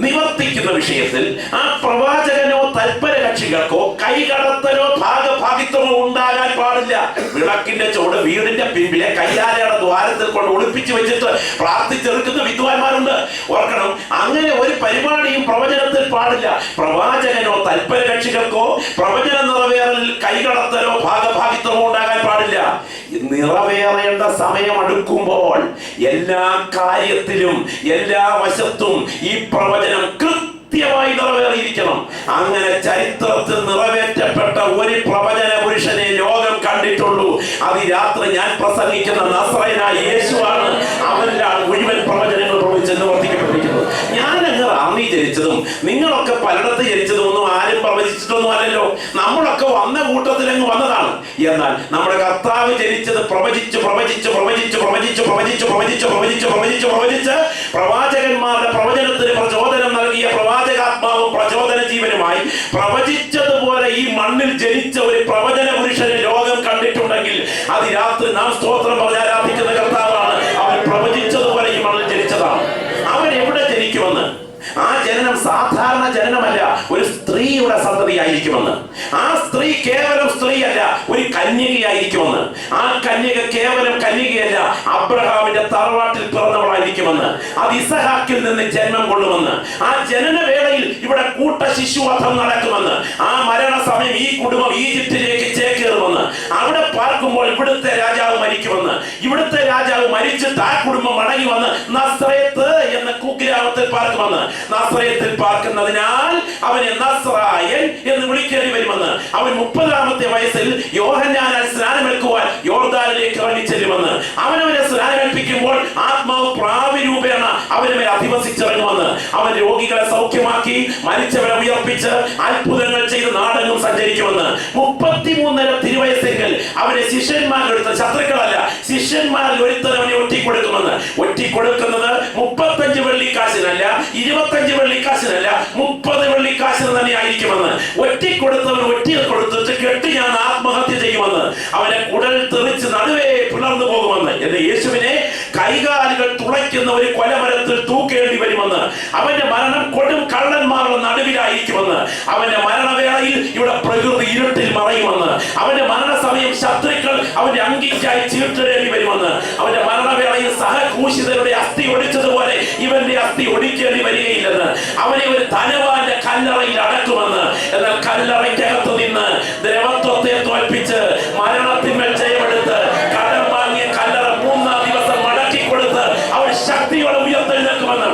നിവർത്തിക്കുന്ന വിഷയത്തിൽ ആ പ്രവാചകനോ തൽപര കക്ഷികൾക്കോ കൈകടത്തലോ ഭാഗഭാഗിത്വമോ ഉണ്ടാകാൻ പാടില്ല. വിളക്കിന്റെ ചുവട് വീടിന്റെ പിൻപിലെ കയ്യാലയുടെ ദ്വാരത്തിൽ കൊണ്ട് ഒളിപ്പിച്ചു വെച്ചിട്ട് പ്രാർത്ഥിച്ചെടുക്കുന്ന വിദ്വാൻമാരുണ്ട്. ഓർക്കണം, അങ്ങനെ ഒരു പരിപാടിയും പ്രവചനത്തിൽ പാടില്ല. പ്രവാചകനോ തൽപര കക്ഷികൾക്കോ പ്രവചന നിറവേറലിൽ കൈകടത്തലോ ഭാഗഭാഗിത്വമോ ഉണ്ടാകാൻ പാടില്ല. നിറവേറേണ്ട സമയം അടുക്കുമ്പോൾ എല്ലാ കാര്യത്തിലും എല്ലാ വശത്തും ഈ പ്രവചനം കൃത്യമായി നിറവേറിയിരിക്കണം. അങ്ങനെ ചരിത്രത്തിൽ നിറവേറ്റപ്പെട്ട ഒരു പ്രവചന പുരുഷനെ ലോകം കണ്ടിട്ടുള്ളൂ. അത് രാത്രി ഞാൻ പ്രസംഗിക്കുന്ന നസ്രയനായ യേശുവാണ്. അവനിലാണ് മുഴുവൻ പ്രവചനങ്ങൾ പ്രവചിച്ച് നിവർത്തിക്കപ്പെട്ടിരിക്കുന്നത്. ഞാനങ്ങ് റാന്നി ജനിച്ചതും നിങ്ങളൊക്കെ പലയിടത്ത് ജനിച്ചതും ഒന്നും ആരും പ്രവചിച്ചിട്ടൊന്നും അല്ലല്ലോ. നമ്മളൊക്കെ വന്ന കൂട്ടത്തിലങ്ങ് വന്നതാണ്. എന്നാൽ നമ്മുടെ കർത്താവ് ജനിച്ചത് പ്രവചിച്ച് പ്രവചിച്ച് പ്രവചിച്ച് പ്രവചിച്ച് പ്രവചിച്ച് പ്രവചിച്ച് പ്രവചിച്ച് പ്രവചിച്ച് പ്രവചിച്ച് പ്രവാചകന്മാരുടെ പ്രവചനത്തിന് പ്രചോദനം നൽകിയ പ്രവാചകാത്മാവും പ്രചോദന ജീവനുമായി പ്രവചിച്ചതുപോലെ ഈ മണ്ണിൽ ജനിച്ച ഒരു പ്രവചന പുരുഷനെ ലോകം കണ്ടിട്ടുണ്ടെങ്കിൽ അത് രാത്രി നാം സ്തോത്രം പറഞ്ഞ് ആരാധിക്കുന്ന കർത്താവാണ്. അവൻ പ്രവചിച്ചതുപോലെ ഈ മണ്ണിൽ ജനിച്ചതാണ്. അവൻ എവിടെ ജനിക്കുമെന്ന്, ആ ജനനം സാധാരണ ജനനമല്ല, ഒരു സ്ത്രീയുടെ സന്തതിയായിരിക്കുമെന്ന്. ആ സ്ത്രീ കേവലം സ്ത്രീയല്ല, ഒരു കന്യകയായിരിക്കുമെന്ന്. ആ കന്യക കേവലം കന്യകയല്ല, അബ്രഹാമിന്റെ തറവാട്ടിൽ പിറന്നവളായിരിക്കുമെന്ന്. അത് ഇസഹാക്കിൽ നിന്ന് ജന്മം കൊള്ളുമെന്ന്. ആ ജനനവേളയിൽ ഇവിടെ കൂട്ട ശിശുവധം നടക്കുമെന്ന്. ആ മരണസമയം ഈ കുടുംബം ഈജിപ്തിലേക്ക് ചേക്കേറുമെന്ന്. അവിടെ പാർക്കുമ്പോൾ ഇവിടുത്തെ രാജാവ് മരിക്കുമെന്ന്. ഇവിടുത്തെ രാജാവ് മരിച്ചിട്ട് ആ കുടുംബം മടങ്ങി വന്ന് നസ്രയത്ത് എന്ന കുഗ്രാമത്തിൽ പാർക്കുമെന്ന്. നസ്രയത്തിൽ പാർക്കുന്നതിനാൽ അവനെ നസ്രായൻ എന്ന് വിളിക്കേണ്ടി വരുമെന്ന്. അവൻ 30-ാമത്തെ വയസ്സിൽ യോഹന്നാനാൽ സ്നാനമേൽക്കുവാൻ യോർദാനിലേക്ക് ഇറങ്ങി ചെല്ലുമെന്ന്. അവനവനെ സ്നാനമേൽപ്പിക്കുമ്പോൾ ആത്മാവ് പ്രാവിരൂപേണ അവന് മേൽ അധിവസിച്ചിറങ്ങുമെന്ന്. അവൻ രോഗികളെ സൗഖ്യമാക്കി, മരിച്ചവരെ ഉയർപ്പിച്ച്, അത്ഭുതങ്ങൾ ചെയ്ത് നാടെങ്ങും സഞ്ചരിക്കുമെന്ന്. 33 തിരുവയസ്സെങ്കിൽ അവനെ ശിഷ്യന്മാരെടുത്ത ശത്രുക്കളല്ല, ശിഷ്യന്മാരിൽ ഒരുത്തൻ അവനെ ഒറ്റിക്കൊടുക്കുമെന്ന്. ഒറ്റിക്കൊടുക്കുന്നത് 35 വെള്ളിക്കാശിനല്ല, 25 വെള്ളിക്കാശിനല്ല, 30 വെള്ളിക്കാശിന് തന്നെ ആയിരിക്കുമെന്ന്. ഒറ്റിക്കൊടുത്തവൻ ഒറ്റിയെ കൊടുത്തിട്ട് കെട്ടി ഞാൻ ആത്മഹത്യ ചെയ്യുമെന്ന്. അവനെ കുടൽ തെറിച്ച് നടുവേ പിളർന്നു പോകുമെന്ന്. എന്ന് യേശുവിനെ കൈകാലുകൾ തുളയ്ക്കുന്ന ഒരു കൊലമരത്തിൽ തൂക്കേണ്ടി വരുമെന്ന്. അവന്റെ മരണം കൊടും കള്ളന്മാരുടെ നടുവിലായിരിക്കുമെന്ന്. അവന്റെ മരണവേളയിൽ ഇവിടെ പ്രകൃതി ഇരുട്ടിൽ മറയുമെന്ന്. അവന്റെ മരണസമയം ശത്രുക്കൾ അവന്റെ അങ്കിക്കായി ചീട്ടിടേണ്ടി വരുമെന്ന്. അവന്റെ മരണവേളയിൽ സഹക്രൂശിതരുടെ അസ്ഥി ഒടിച്ചതുപോലെ ഇവന്റെ അസ്ഥി ഒടിക്കേണ്ടി വരികയില്ലെന്ന്. അവനെ ഒരു ധനവാന്റെ കല്ലറയിൽ അടക്കുമെന്ന്. എന്നാൽ കല്ലറയ്ക്കകത്ത് നിന്ന് ദ്രവത്വത്തെ തോൽപ്പിച്ച് മരണത്തിന്മേൽ ജയമെടുത്ത് കടം വാങ്ങിയ കല്ലറ 3-ാം ദിവസം മടക്കി കൊടുത്ത് അവൻ ശക്തിയോടെ ഉയർത്തെഴുന്നേൽക്കുമെന്ന്.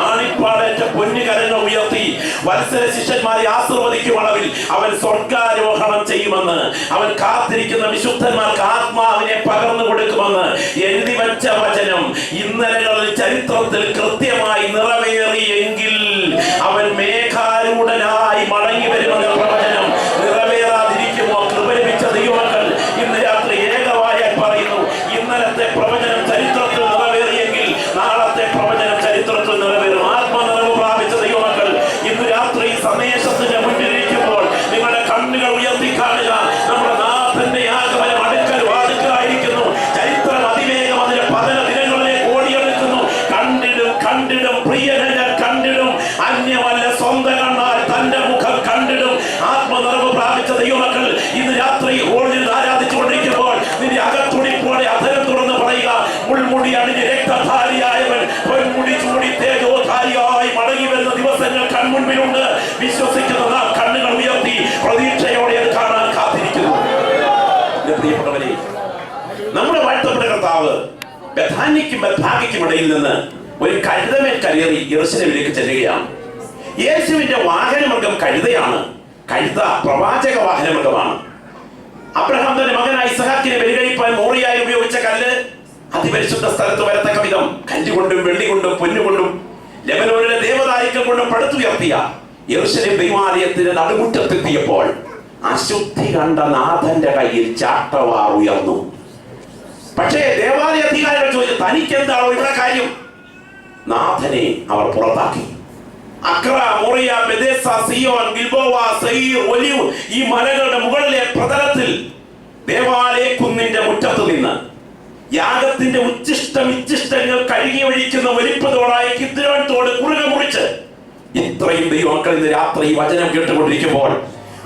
ആണിപ്പാടേറ്റ പൊന്നുകരങ്ങൾ ഉയർത്തി വത്സര ശിഷ്യന്മാരെ ആശീർവദിക്കും അളവിൽ അവൻ സ്വർഗാരോഹണം ചെയ്യുമെന്ന്. അവൻ കാത്തിരിക്കുന്ന വിശുദ്ധന്മാർക്ക് ആത്മാവിനെ പകർന്നു കൊടുക്കുമെന്ന് എഴുതി വച്ച വചനം ഇന്നലകളിൽ ചരിത്രത്തിൽ കൃത്യമായി നിറവേറിയെങ്കിൽ അവൻ മേഘാരൂഢനായി മടങ്ങി വരുമെന്ന പ്രവചനം നിറവേറാതിരിക്കുമോ? കൃപ ലഭിച്ച ദൈവമക്കൾ ഇന്ന് രാത്രി ഏകവായാൽ പറയുന്നു, ഇന്നലത്തെ പ്രവചനം ചരിത്രത്തിൽ നിറവേറിയെങ്കിൽ നാളത്തെ പ്രവചനം ചരിത്രത്തിൽ നിറവേറും. ആത്മനിറവ് പ്രാപിച്ച ദൈവമക്കൾ ഇന്ന് രാത്രി സന്ദേശത്തിന്റെ മുന്നിലിരിക്കുമ്പോൾ നിങ്ങളുടെ കണ്ണുകൾ ഉയർത്തി കാണുക. നമ്മുടെ നാഥന്റെ ആഗമനം അടുക്കൽ വാതിക്കലായിരിക്കുന്നു. ചരിത്രം അതിവേഗം അതിന്റെ പതന ദിനങ്ങളിലേക്ക് ഓടിയെടുക്കുന്നു. കണ്ടിടും പ്രിയനെ കണ്ടിടും, അന്യമല്ല സ്വന്തം കണ്ണാൽ തന്റെ മുഖം കണ്ടിടും. ആത്മനിറവ് പ്രാപിച്ച ദൈവമക്കൾ ഇന്ന് രാത്രി ഹോളിൽ ആരാധിച്ചുകൊണ്ടിരിക്കുമ്പോൾ നിന്റെ അകത്തുടിപ്പോടെ അധരം തുറന്ന് പറയുക, മുൾമുടി അണിഞ്ഞ് രക്തധാരിയായവൻ പൊന്മുടി ചൂടി തേജോധാരിയായി മടങ്ങി വരുന്ന ദിവസങ്ങൾ കൺമുൻപിലുണ്ട്. വിശ്വസിക്കുന്ന നാം കണ്ണുകൾ ഉയർത്തി പ്രതീക്ഷയോടെ അത് കാണാൻ കാത്തിരിക്കുന്നു. പ്രിയപ്പെട്ടവരെ, നമ്മുടെ വാഴ്ത്തപ്പെട്ട കർത്താവ് ബഥാന്യയ്ക്കും ബത്ഫാഗയ്ക്കും ഇടയിൽ നിന്ന് ഒരു കഴുതമേൽ കയറി യെരൂശലേമിലേക്ക് ചെല്ലുകയാണ്. യേശുവിന്റെ വാഹനമൃഗം കഴുതയാണ്. കഴുത പ്രവാചക വാഹനമൃഗമാണ്. അബ്രഹാം തന്റെ മകനായ ഇസ്ഹാക്കിനെ ബലികഴിപ്പാൻ മോറിയായി ഉപയോഗിച്ച കല്ല് അതിപരിശുദ്ധ സ്ഥലത്ത് വരത്തക്ക വിധം കല്ലുകൊണ്ടും വെള്ളികൊണ്ടും പൊന്നുകൊണ്ടും ലെബനോനിലെ ദേവദാരുക്കൾ കൊണ്ടും പടുത്തുയർത്തിയ യെരൂശലേം ദൈവാലയത്തിന്റെ നടുമുറ്റത്തെത്തിയപ്പോൾ അശുദ്ധി കണ്ട നാഥന്റെ കയ്യിൽ ചാട്ടവാർ ഉയർന്നു. പക്ഷേ ദേവാലയ അധികാരികൾ ചോദിച്ചു, തനിക്ക് എന്താണോ ഇവിടെ കാര്യം? നാഥനെ അവർ പുറത്താക്കി. അക്ര, മോറിയ, ബെഥേസ, സിയോൻ, ഗിൽബോവ, സയീർ, ഒലിവ് ഈ മലകളുടെ മുകളിലെ പ്രതലത്തിൽ ദേവാലയ കുന്നിന്റെ മുറ്റത്ത് നിന്ന് യാഗത്തിന്റെ ഇച്ഛിഷ്ടങ്ങൾ കഴുകി ഒഴിക്കുന്ന വലിപ്പതോടായ കിദ്രോൻ തോട് കുറുകെ മുറിച്ച് ഇത്രയും ദൈവമക്കൾ ഇന്ന് രാത്രി വചനം കേട്ടുകൊണ്ടിരിക്കുമ്പോൾ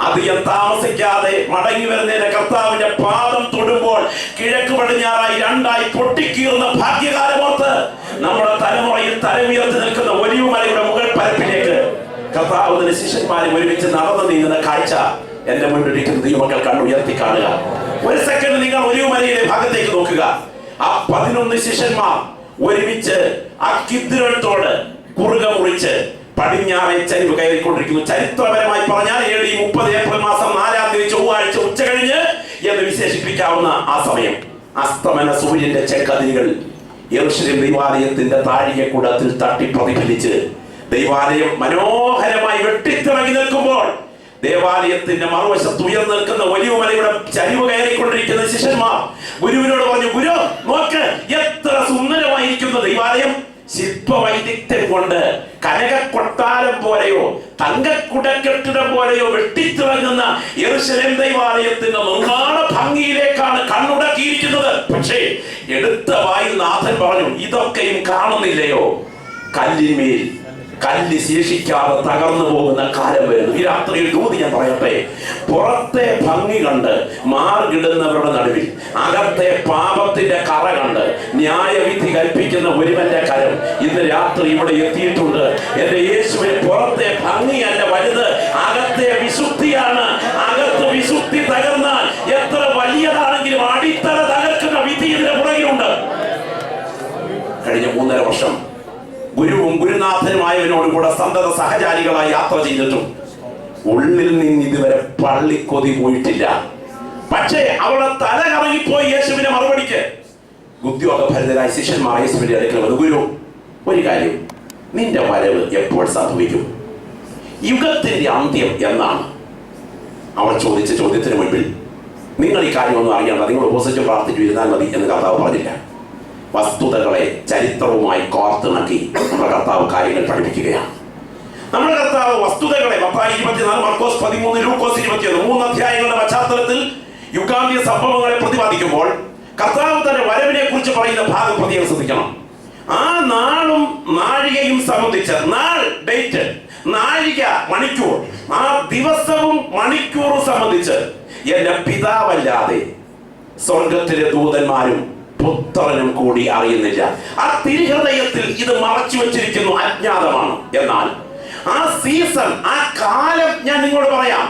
അധികം താമസിക്കാതെ മടങ്ങി വരുന്നതിന്റെ കർത്താവിന്റെ പാദം തൊടുമ്പോൾ കിഴക്ക് പടിഞ്ഞാറായി രണ്ടായി പൊട്ടിക്കീറുന്ന ഭാഗ്യകാലമോർത്ത് നമ്മുടെ തലമുറയിൽ തലമുയർത്തി നിൽക്കുന്ന ഒലിവ് മലയുടെ മുകൾ പരപ്പിലേക്ക് കർത്താവിന്റെ ശിഷ്യന്മാരെ ഒരുമിച്ച് നടന്നു നീങ്ങുന്ന കാഴ്ച എന്റെ മുന്നിലിരിക്കുന്ന ദൈവമക്കൾ കണ്ണുയർത്തി കാണുക. ഒരു സെക്കൻഡ് നിങ്ങൾ ഒലിവ് മലയുടെ ഭാഗത്തേക്ക് നോക്കുക. ആ 11 ശിഷ്യന്മാർ ഒരുമിച്ച് ആ കിദ്രോൻ കുറുകെ മുറിച്ച് പടിഞ്ഞാറേ ചരിവ് കയറിക്കൊണ്ടിരിക്കുന്നു. ചരിത്രപരമായി പറഞ്ഞാൽ AD 30 ഏപ്രിൽ മാസം 4-ാം തീയതി ചൊവ്വാഴ്ച ഉച്ച കഴിഞ്ഞ് എന്ന് വിശേഷിപ്പിക്കാവുന്ന ആ സമയം അസ്തമന സൂര്യന്റെ ചെങ്കതിരുകൾ യെരൂശലേം ദൈവാലയത്തിന്റെ താഴികക്കുടത്തിൽ തട്ടി പ്രതിഫലിച്ച് ദൈവാലയം മനോഹരമായി വെട്ടിത്തിളങ്ങി നിൽക്കുമ്പോൾ ദേവാലയത്തിന്റെ മറുവശത്ത് ഉയർന്നു നിൽക്കുന്ന ഒലിവ് മലയുടെ ചരിവ് കയറിക്കൊണ്ടിരിക്കുന്ന ശിഷ്യന്മാർ ഗുരുവിനോട് പറഞ്ഞു, ഗുരു നോക്ക്, എത്ര സുന്ദരമായിരിക്കുന്ന ദൈവാലയം. ശില്പവൈദഗ്ധ്യം കൊണ്ട് കനക കൊട്ടാരം പോലെയോ തങ്കക്കുടക്കെട്ടിടം പോലെയോ വെട്ടിത്തിളങ്ങുന്ന യെരൂശലേം ദൈവാലയത്തിന്റെ നിർമ്മാണ ഭംഗിയിലേക്കാണ് കണ്ണുടക്കിയിരിക്കുന്നത്. പക്ഷേ എടുത്ത വായിൽ നാഥൻ പറഞ്ഞു, ഇതൊക്കെയും കാണുന്നില്ലയോ? കല്ലിന്മേൽ കല്ല് ശേഷിക്കാതെ തകർന്നു പോകുന്ന കാലം വരുന്നു. ഈ രാത്രിയിൽ ദൂതി ഞാൻ പറയട്ടെ, പുറത്തെ ഭംഗി കണ്ട് മാർഗിടുന്നവരുടെ നടുവിൽ അകത്തെ പാപത്തിന്റെ കറ കണ്ട് ന്യായവിധി കൽപ്പിക്കുന്ന ഒരുവന്റെ കരം ഇന്ന് രാത്രി ഇവിടെ എത്തിയിട്ടുണ്ട്. എന്റെ യേശുവിന് പുറത്തെ ഭംഗിയല്ല വലുത്, അകത്തെ വിശുദ്ധിയാണ്. അകത്ത് വിശുദ്ധി തകർന്നാൽ എത്ര വലിയതാണെങ്കിലും അടിത്തറ തകർക്കുന്ന വിധി ഇതിന്റെ പുറകിലുണ്ട്. കഴിഞ്ഞ 3.5 വർഷം ഗുരുവും ഗുരുനാഥനുമായവനോടുകൂടെ സന്തത സഹചാരികളായി യാത്ര ചെയ്തിട്ടും ഉള്ളിൽ നിന്ന് ഇതുവരെ പള്ളിക്കൊതി പോയിട്ടില്ല. പക്ഷേ അവളുടെ തല കറങ്ങിപ്പോയി യേശുവിന്റെ മറുപടിക്ക്. ഉദ്യോഗഭരിതരായ ശിഷ്യന്മാർ യേശുവിന്റെ അടുക്കൽ വന്നു, ഗുരു ഒരു കാര്യം, നിന്റെ വരവ് എപ്പോൾ സംഭവിക്കും? യുഗത്തിന്റെ അന്ത്യം എന്നാണ്? അവൾ ചോദിച്ച ചോദ്യത്തിന് മുൻപിൽ നിങ്ങൾ ഈ കാര്യമൊന്നും അറിയണ്ട, നിങ്ങൾ ഉപസിച്ച് പ്രാർത്ഥിച്ചു ഇരുന്നാൽ മതി എന്ന് കർത്താവ് പറഞ്ഞില്ല. വസ്തുതകളെ ചരിത്രവുമായി കോർത്തിണക്കി നമ്മുടെ കർത്താവ് കാര്യങ്ങൾ പഠിപ്പിക്കുകയാണ്. നമ്മുടെ കർത്താവ് വസ്തുതകളെ മത്തായി 24, മർക്കോസ് 13, ലൂക്കോസ് 21 3 അധ്യായങ്ങളുടെ പശ്ചാത്തലത്തിൽ യുഗാന്ത്യ സംഭവങ്ങളെ പ്രതിപാദിക്കുമ്പോൾ കർത്താവ് തന്റെ വരവിനെ കുറിച്ച് പറയുന്ന ഭാഗം പ്രത്യേകം ശ്രദ്ധിക്കണം. ആ നാളും നാഴികയും സംബന്ധിച്ച്, നാൾ ഡേറ്റ്, നാഴിക മണിക്കൂർ, ആ ദിവസവും മണിക്കൂറും സംബന്ധിച്ച് എന്റെ പിതാവല്ലാതെ സ്വർഗത്തിലെ ദൂതന്മാരും പുത്രനും കൂടി അറിയുന്നില്ല. ആ തിരുഹൃദയത്തിൽ ഇത് മറച്ചു വെച്ചിരിക്കുന്നു, അജ്ഞാതമാണ്. എന്നാൽ ആ സീസൺ, ആ കാലം ഞാൻ നിങ്ങളോട് പറയാം.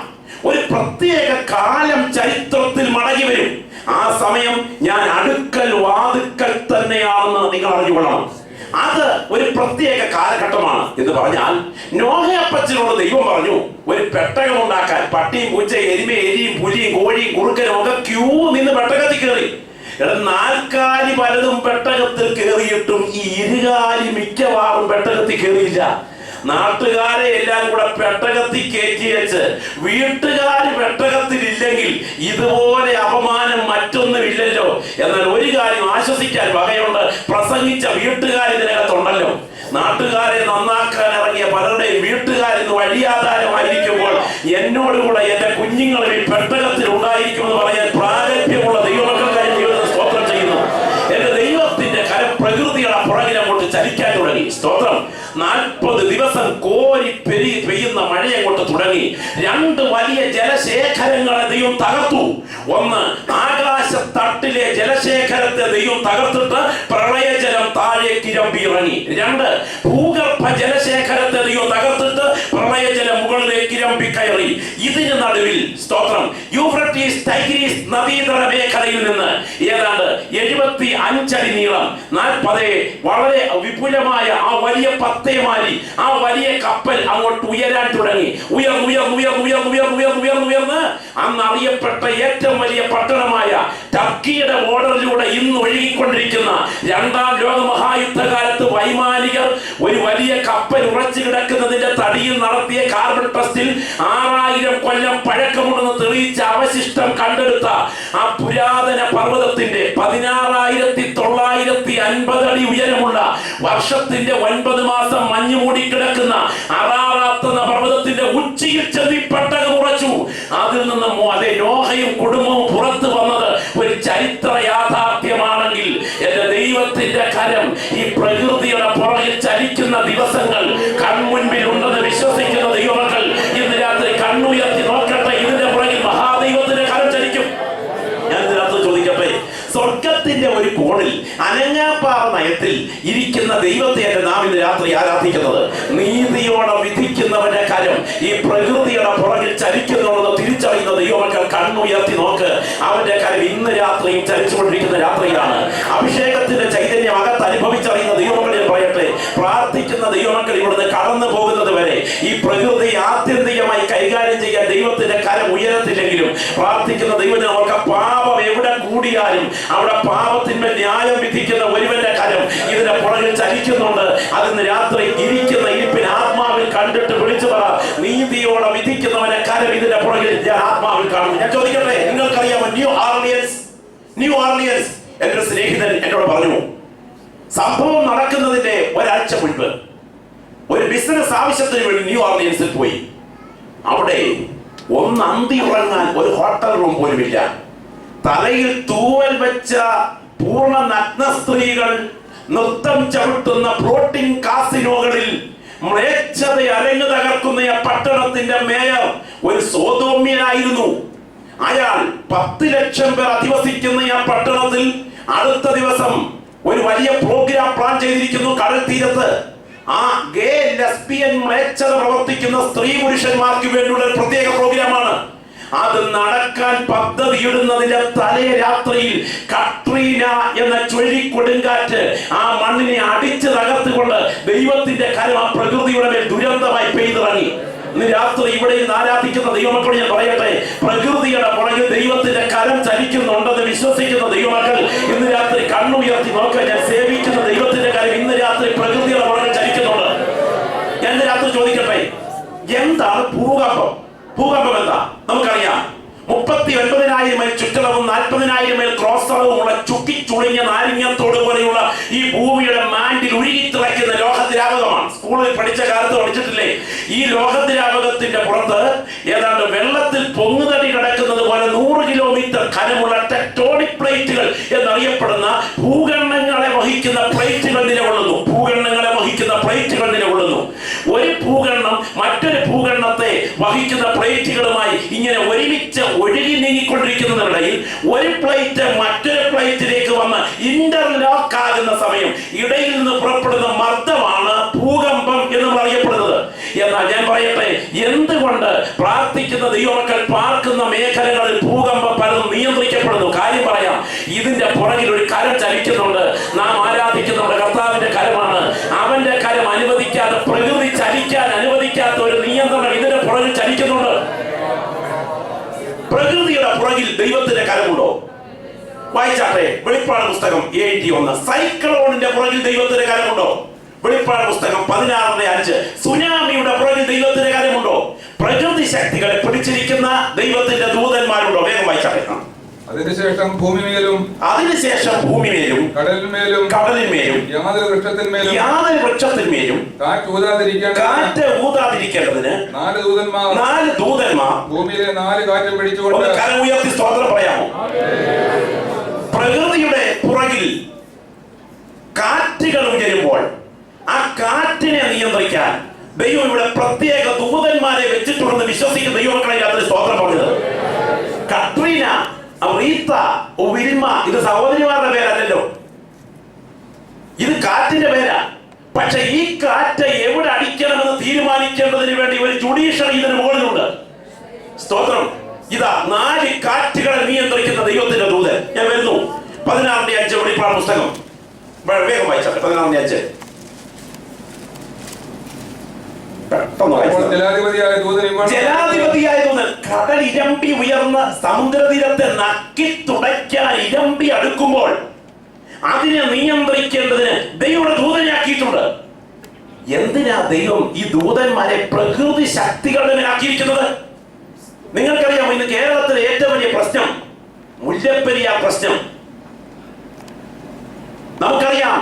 ഒരു പ്രത്യേക കാലം ചരിത്രത്തിൽ മടങ്ങി വരും. ആ സമയം ഞാൻ അടുക്കൽ വാതുക്കൽ തന്നെയാണെന്ന് നിങ്ങൾ അറിഞ്ഞുകൊള്ളണം. അത് ഒരു പ്രത്യേക കാലഘട്ടമാണ് എന്ന് പറഞ്ഞാൽ, നോഹയപ്പച്ചനോട് ദൈവം പറഞ്ഞു ഒരു പെട്ടകം ഉണ്ടാക്കാൻ. പട്ടിയും പൂച്ചയും എരുമയും എലിയും പുലിയും കോഴിയും കുറുക്കനും ഒക്കെ ക്യൂ നിന്ന് പെട്ടകത്തിൽ കയറി. 4 കാലി പലതും പെട്ടകത്തിൽ കയറിയിട്ടും ഈ 2 കാലി മിക്കവാറും പെട്ടകത്തിൽ കയറിയില്ല. നാട്ടുകാരെ എല്ലാം കൂടെ പെട്ടകത്തിൽ കയറ്റി വെച്ച് വീട്ടുകാർ പെട്ടകത്തിലില്ലെങ്കിൽ ഇതുപോലെ അപമാനം മറ്റൊന്നുമില്ലല്ലോ. എന്നാൽ ഒരു കാര്യം ആശ്വസിക്കാൻ വകയുണ്ട്, പ്രസംഗിച്ച വീട്ടുകാർ ഇതിനകത്തുണ്ടല്ലോ. നാട്ടുകാരെ നന്നാക്കാൻ ഇറങ്ങിയ പലരുടെയും വീട്ടുകാരിന്ന് വഴിയാധാരമായിരിക്കുമ്പോൾ എന്നോടുകൂടെ എന്റെ കുഞ്ഞുങ്ങൾ ഈ പെട്ടകത്തിൽ ഉണ്ടായിരിക്കുമെന്ന് പറയാൻ പ്രാഗൽഭ്യമുള്ള ദൈവമക്കൾക്കായി ദൈവത്തെ സ്തോത്രം ചെയ്യുന്നു. എന്റെ ദൈവത്തിന്റെ കരം പ്രകൃതിയുടെ പുറകിൽ അങ്ങോട്ട് ചലിക്കാൻ തുടങ്ങി. സ്തോത്രം. 40 ദിവസം കോരി പെയ്യുന്ന മഴ അങ്ങോട്ട് തുടങ്ങി. 2 വലിയ ജലശേഖരങ്ങളെ ദൈവം തകർത്തു. ഒന്ന്, ആകാശത്തട്ടിലെ ജലശേഖരത്തെ ദൈവം തകർത്തിട്ട് പ്രളയജലം താഴേക്ക് ഇരമ്പി ഇറങ്ങി. 2, ഭൂഗർഭ ജലശേഖരത്തെ ദൈവം തകർത്തിട്ട് പ്രളയജലം മുകളിലേക്ക് ഇരമ്പി കയറി. ഇതിന് നടുവിൽ സ്തോത്രം യൂഫ്രട്ടീസ് ടൈഗ്രീസ് നദീതട മേഖലയിൽ നിന്ന് ഏതാണ്ട് 75 അടി നീളം, 40 വളരെ വിപുലമായ ആ വലിയ പത്തേമാരി, ആ വലിയ കപ്പൽ അങ്ങോട്ട് ഉയരാൻ തുടങ്ങി. ഉയർന്ന് അന്ന് അറിയപ്പെട്ട ഏറ്റവും വലിയ പട്ടണമായ ടർക്കിയുടെ ബോർഡറിലൂടെ ഇന്ന് ഒഴുകിക്കൊണ്ടിരിക്കുന്ന 2ാം ലോക മഹായുദ്ധകാലത്ത് വൈമാനികർ ഒരു വലിയ കപ്പൽ ഉറച്ചു കിടക്കുന്നതിന്റെ തടിയിൽ നടത്തിയ കാർബൺ ടെസ്റ്റിൽ 6000 കൊല്ലം പഴക്കമുണ്ടെന്ന് തെളിയിച്ച അവശിഷ്ടം കണ്ടെടുത്ത ആ പുരാതന പർവ്വതത്തിന്റെ 16,950 അടി ഉയരമുള്ള, വർഷത്തിന്റെ 9 മാസം മഞ്ഞു മൂടിക്കിടക്കുന്ന അറാറാത്ത് എന്ന പർവ്വതത്തിന്റെ ഉച്ചിയിൽ ചെന്ന് പെട്ടകം ഉറച്ചു. അതിൽ നിന്നും അതേ നോഹയും കുടുംബവും പുറത്തു വന്നത് ഒരു ചരിത്ര യാഥാർത്ഥ്യമാണെങ്കിൽ, എന്റെ ദൈവത്തിന്റെ കരം ഈ പ്രകൃതിയുടെ പുറകിൽ ചലിക്കുന്ന ദിവസങ്ങൾ കൺമുൻപിൽ ഉണ്ടെന്ന് വിശ്വസിക്കുന്ന ദൈവമക്കൾ ഇന്ന് രാത്രി കണ്ണുയർത്തി നോക്കട്ടെ. ഇതിന്റെ പുറകിൽ മഹാദൈവത്തിന്റെ കരം ചലിക്കും. ഞാൻ ഇതിനകത്ത് ചോദിക്കട്ടെ, സ്വർഗത്തിന്റെ ഒരു കോണിൽ അനങ്ങാപ്പാറ നയത്തിൽ ഇരിക്കുന്ന ദൈവത്തെ എന്റെ നാം ഇന്ന് രാത്രി ആരാധിക്കുന്നത്. നീതിയോടെ വിധിക്കുന്നവന്റെ കരം ഈ പ്രകൃതിയുടെ പുറകിൽ ചലിക്കുന്നുണ്ടെന്ന് തിരിച്ചറിയുന്ന ദൈവമക്കൾ കണ്ണുയർത്തി നോക്ക്. അവന്റെ കരം ഇന്ന് രാത്രിയും ചലിച്ചുകൊണ്ടിരിക്കുന്ന രാത്രിയാണ്. അഭിഷേകത്തിന്റെ ചൈതന്യം അകത്ത് അനുഭവിച്ചറിയുന്ന ദൈവമക്കൾ ഞാൻ പറയട്ടെ, പ്രാർത്ഥിക്കുന്ന ദൈവമക്കൾ ഇവിടുന്ന് കടന്നു പോകുന്നത് വരെ ഈ പ്രകൃതി ആത്യന്തികമായി കൈകാര്യം ചെയ്യാൻ ദൈവത്തിന്റെ കരം ഉയരത്തില്ലെങ്കിലും പ്രാർത്ഥിക്കുന്ന ദൈവത്തിന് അവർക്ക് പാപം എവിടെ കൂടിയാലും അവിടെ പാപത്തിന്മേൽ ന്യായം വിധിക്കുന്ന ഒരുവന്റെ കരം ഇതിന്റെ പുറകിൽ ചലിക്കുന്നുണ്ട്. അതിന് രാത്രി ഇരിക്കുന്ന ഇരിപ്പിന് ആത്മാവിൽ കണ്ടിട്ട് വിളിച്ചു പറ, നീതിയോടെ വിധിക്കുന്നവന്റെ കരം ഇതിന്റെ പുറകിൽ ഞാൻ ആത്മാവിൽ കാണും. ഞാൻ ചോദിക്കട്ടെ, നിങ്ങൾക്കറിയാമോ ന്യൂ ഓർലിയൻസ് എന്റെ ഒരു സ്നേഹിതൻ എന്നോട് പറഞ്ഞു, സംഭവം നടക്കുന്നതിന്റെ ഒരാഴ്ച മുൻപ് ഒരു ബിസിനസ് ആവശ്യത്തിന് വേണ്ടി ന്യൂ ഓർലിയൻസിൽ പോയി. അവിടെ ഒന്ന് അന്തി ഉറങ്ങാൻ ഒരു ഹോട്ടൽ റൂം പോലുമില്ല. തലയിൽ തൂവൽ വെച്ച പൂർണ്ണ നഗ്ന സ്ത്രീകൾ നൃത്തം ചവിട്ടുന്ന ഫ്ലോട്ടിംഗ് കാസിനോകളിൽ മ്ലേച്ഛത അരങ്ങു തകർക്കുന്ന പട്ടണത്തിന്റെ മേയർ ഒരു സോതോമ്യനായിരുന്നു. അയാൾ 10 ലക്ഷം പേർ അധിവസിക്കുന്ന ആ പട്ടണത്തിൽ അടുത്ത ദിവസം ഒരു വലിയ പ്രോഗ്രാം പ്ലാൻ ചെയ്തിരിക്കുന്നു. കടൽ തീരത്ത് ആ ഗേ ലെസ്ബിയൻ മ്ലേച്ഛത പ്രവർത്തിക്കുന്ന സ്ത്രീ പുരുഷന്മാർക്ക് വേണ്ടിയുള്ള ഒരു പ്രത്യേക പ്രോഗ്രാമാണ്. അത് നടക്കാൻ പദ്ധതിയിടുന്നതിന്റെ തലേ രാത്രിയിൽ കട്രീന എന്ന ചുഴലിക്കൊടുങ്കാറ്റ് ആ മണ്ണിനെ അടിച്ചു തകർത്തുകൊണ്ട് ദൈവത്തിന്റെ കരം ആ പ്രകൃതിയുടെ മേൽ ദുരന്തമായി പെയ്തിറങ്ങി. ഇന്ന് രാത്രി ഇവിടെ ആരാധിക്കുന്ന ദൈവമക്കൾ ഞാൻ പറയട്ടെ, പ്രകൃതിയുടെ പുറകിൽ ദൈവത്തിന്റെ കരം ചലിക്കുന്നുണ്ടെന്ന് വിശ്വസിക്കുന്ന ദൈവമക്കൾ ഇന്ന് രാത്രി കണ്ണുയർത്തി നോക്കാൻ, ഞാൻ സേവിക്കുന്ന ദൈവത്തിന്റെ കരം ഇന്ന് രാത്രി പ്രകൃതിയുടെ ചുളിഞ്ഞ നാരിങ്ങത്തോട് പോലെയുള്ള ഈ ഭൂമിയുടെ മാൻഡിൽ ഒഴുകിത്തിളയ്ക്കുന്ന ലോഹദ്രാവകമാണ്. സ്കൂളിൽ പഠിച്ച കാലത്ത് പഠിച്ചിട്ടില്ലേ? ഈ ലോഹദ്രാവകത്തിന്റെ പുറത്ത് ഏതാണ്ട് വെള്ളത്തിൽ പൊങ്ങുതടി കിടക്കുന്നത് പോലെ 100 കിലോമീറ്റർ കനമുള്ള ടെക്ടോണിക് പ്ലേറ്റുകൾ എന്നറിയപ്പെടുന്ന ഭൂഖണ്ഡങ്ങളെ വഹിക്കുന്ന പ്ലേറ്റുകൾ നിലകൊള്ളുന്നു. ഭൂഖണ്ഡങ്ങളെ വഹിക്കുന്ന പ്ലേറ്റുകൾ നിലകൊള്ളുന്നു. ഒരു ഭൂഖണ്ഡം മറ്റൊരു ഭൂഖണ്ഡത്തെ വഹിക്കുന്ന പ്ലേറ്റുകളുമായി ഇങ്ങനെ ഒരുമിച്ച് ഒഴുകി നീങ്ങിക്കൊണ്ടിരിക്കുന്നതിനിടയിൽ ഒരു പ്ലേറ്റ് മറ്റൊരു പ്ലേറ്റിലേക്ക് വന്ന് ഇന്റർലോക്ക് ആകുന്ന സമയം ഇടയിൽ നിന്ന് പുറപ്പെടുന്ന മർദ്ദമാണ് ഭൂകമ്പം എന്ന് പറയപ്പെടുന്നത്. എന്നാൽ ഞാൻ പറയട്ടെ, എന്തുകൊണ്ട് പ്രാർത്ഥിക്കുന്ന ദൈവമക്കൾ പാർക്കുന്ന മേഖലകളിൽ ഭൂകമ്പം പലതും നിയന്ത്രിക്കപ്പെടുന്നു? കാര്യം പറയാം. ഇതിന്റെ പുറകിൽ ഒരു കരം ചലിക്കുന്നുണ്ട്. നാം ആരാധിക്കുന്നുണ്ട് കർത്താവിന്റെ കരമാണ്. അവന്റെ കരം അനുവദിക്കാതെ, പ്രകൃതി ചലിക്കാൻ അനുവദിക്കാത്ത ഒരു നിയന്ത്രണം ഇതിന്റെ പുറകിൽ ചലിക്കുന്നുണ്ട്. പ്രകൃതിയുടെ പുറകിൽ ദൈവത്തിന്റെ കരമുണ്ടോ? വായിച്ചാട്ടെ, വെളിപ്പാട് പുസ്തകം 71. സൈക്ലോണിന്റെ പുറകിൽ ദൈവത്തിന്റെ കരമുണ്ടോ? വെളിപ്പാട് പുസ്തകം 16:5. സുനാമിയുടെ പുറകിൽ ദൈവത്തിന്റെ കരമുണ്ടോ? പ്രകൃതി ശക്തികളെ പിടിച്ചിരിക്കുന്ന ദൈവത്തിന്റെ ദൂതന്മാരുണ്ടോ? വേഗം വായിച്ചാട്ടെ. അതിനുശേഷം ഭൂമിമേലും കടലിന്മേലും യാതൊരു വൃക്ഷത്തിന്മേലും കാറ്റ് ഊതാതിരിക്കേണ്ടതിന് 4 ദൂതന്മാർ ഭൂമിയിലെ 4 കാറ്റും പിടിച്ചുകൊണ്ട് കരം ഉയർത്തി സ്തോത്രം പറയാമോ? പ്രകൃതിയുടെ പുറകിൽ കാറ്റുകൾ ഉയരുമ്പോൾ ആ കാറ്റിനെ നിയന്ത്രിക്കാൻ ദൈവം ഇവിടെ പ്രത്യേക ദൂതന്മാരെ വെച്ചിട്ടുണ്ടെന്ന് വിശ്വസിക്കുന്ന ദൈവമക്കളെ അതിന് സ്തോത്രം പറഞ്ഞത്. കട്രീന, റീത്ത, വിൽമ, ഇത് സഹോദരിമാരുടെ പേരല്ലല്ലോ, ഇത് കാറ്റിന്റെ പേരാ. പക്ഷെ ഈ കാറ്റ് എവിടെ അടിക്കണമെന്ന് തീരുമാനിക്കേണ്ടതിന് വേണ്ടി ഒരു ജുഡീഷ്യറി ഇതിന് മുകളിലുണ്ട്. സ്തോത്രം. ഇതാ 4 കാറ്റുകളെ നിയന്ത്രിക്കുന്ന ദൈവത്തിന്റെ ദൂതൻ. ഞാൻ വരുന്നു. 16:5 വെളിപ്പാട് പുസ്തകം. വേഗം വായിച്ചാട്ടെ. 16:5. ജലാധിപതിയായ ദൂതൻ കടൽ ഇരമ്പി ഉയർന്ന സമുദ്രതീരത്തെ നക്കി തുടയ്ക്കാൻ ഇരമ്പി അടുക്കുമ്പോൾ അതിനെ നിയന്ത്രിക്കേണ്ടതിന് ദൈവയുടെ ദൂതനാക്കിയിട്ടുണ്ട്. എന്തിനാ ദൈവം ഈ ദൂതന്മാരെ പ്രകൃതി ശക്തികളുടെ മേലാക്കിയിരിക്കുന്നത്? നിങ്ങൾക്കറിയാമോ, ഇന്ന് കേരളത്തിലെ ഏറ്റവും വലിയ പ്രശ്നം മുല്ലപ്പെരിയാർ പ്രശ്നം. നമുക്കറിയാം,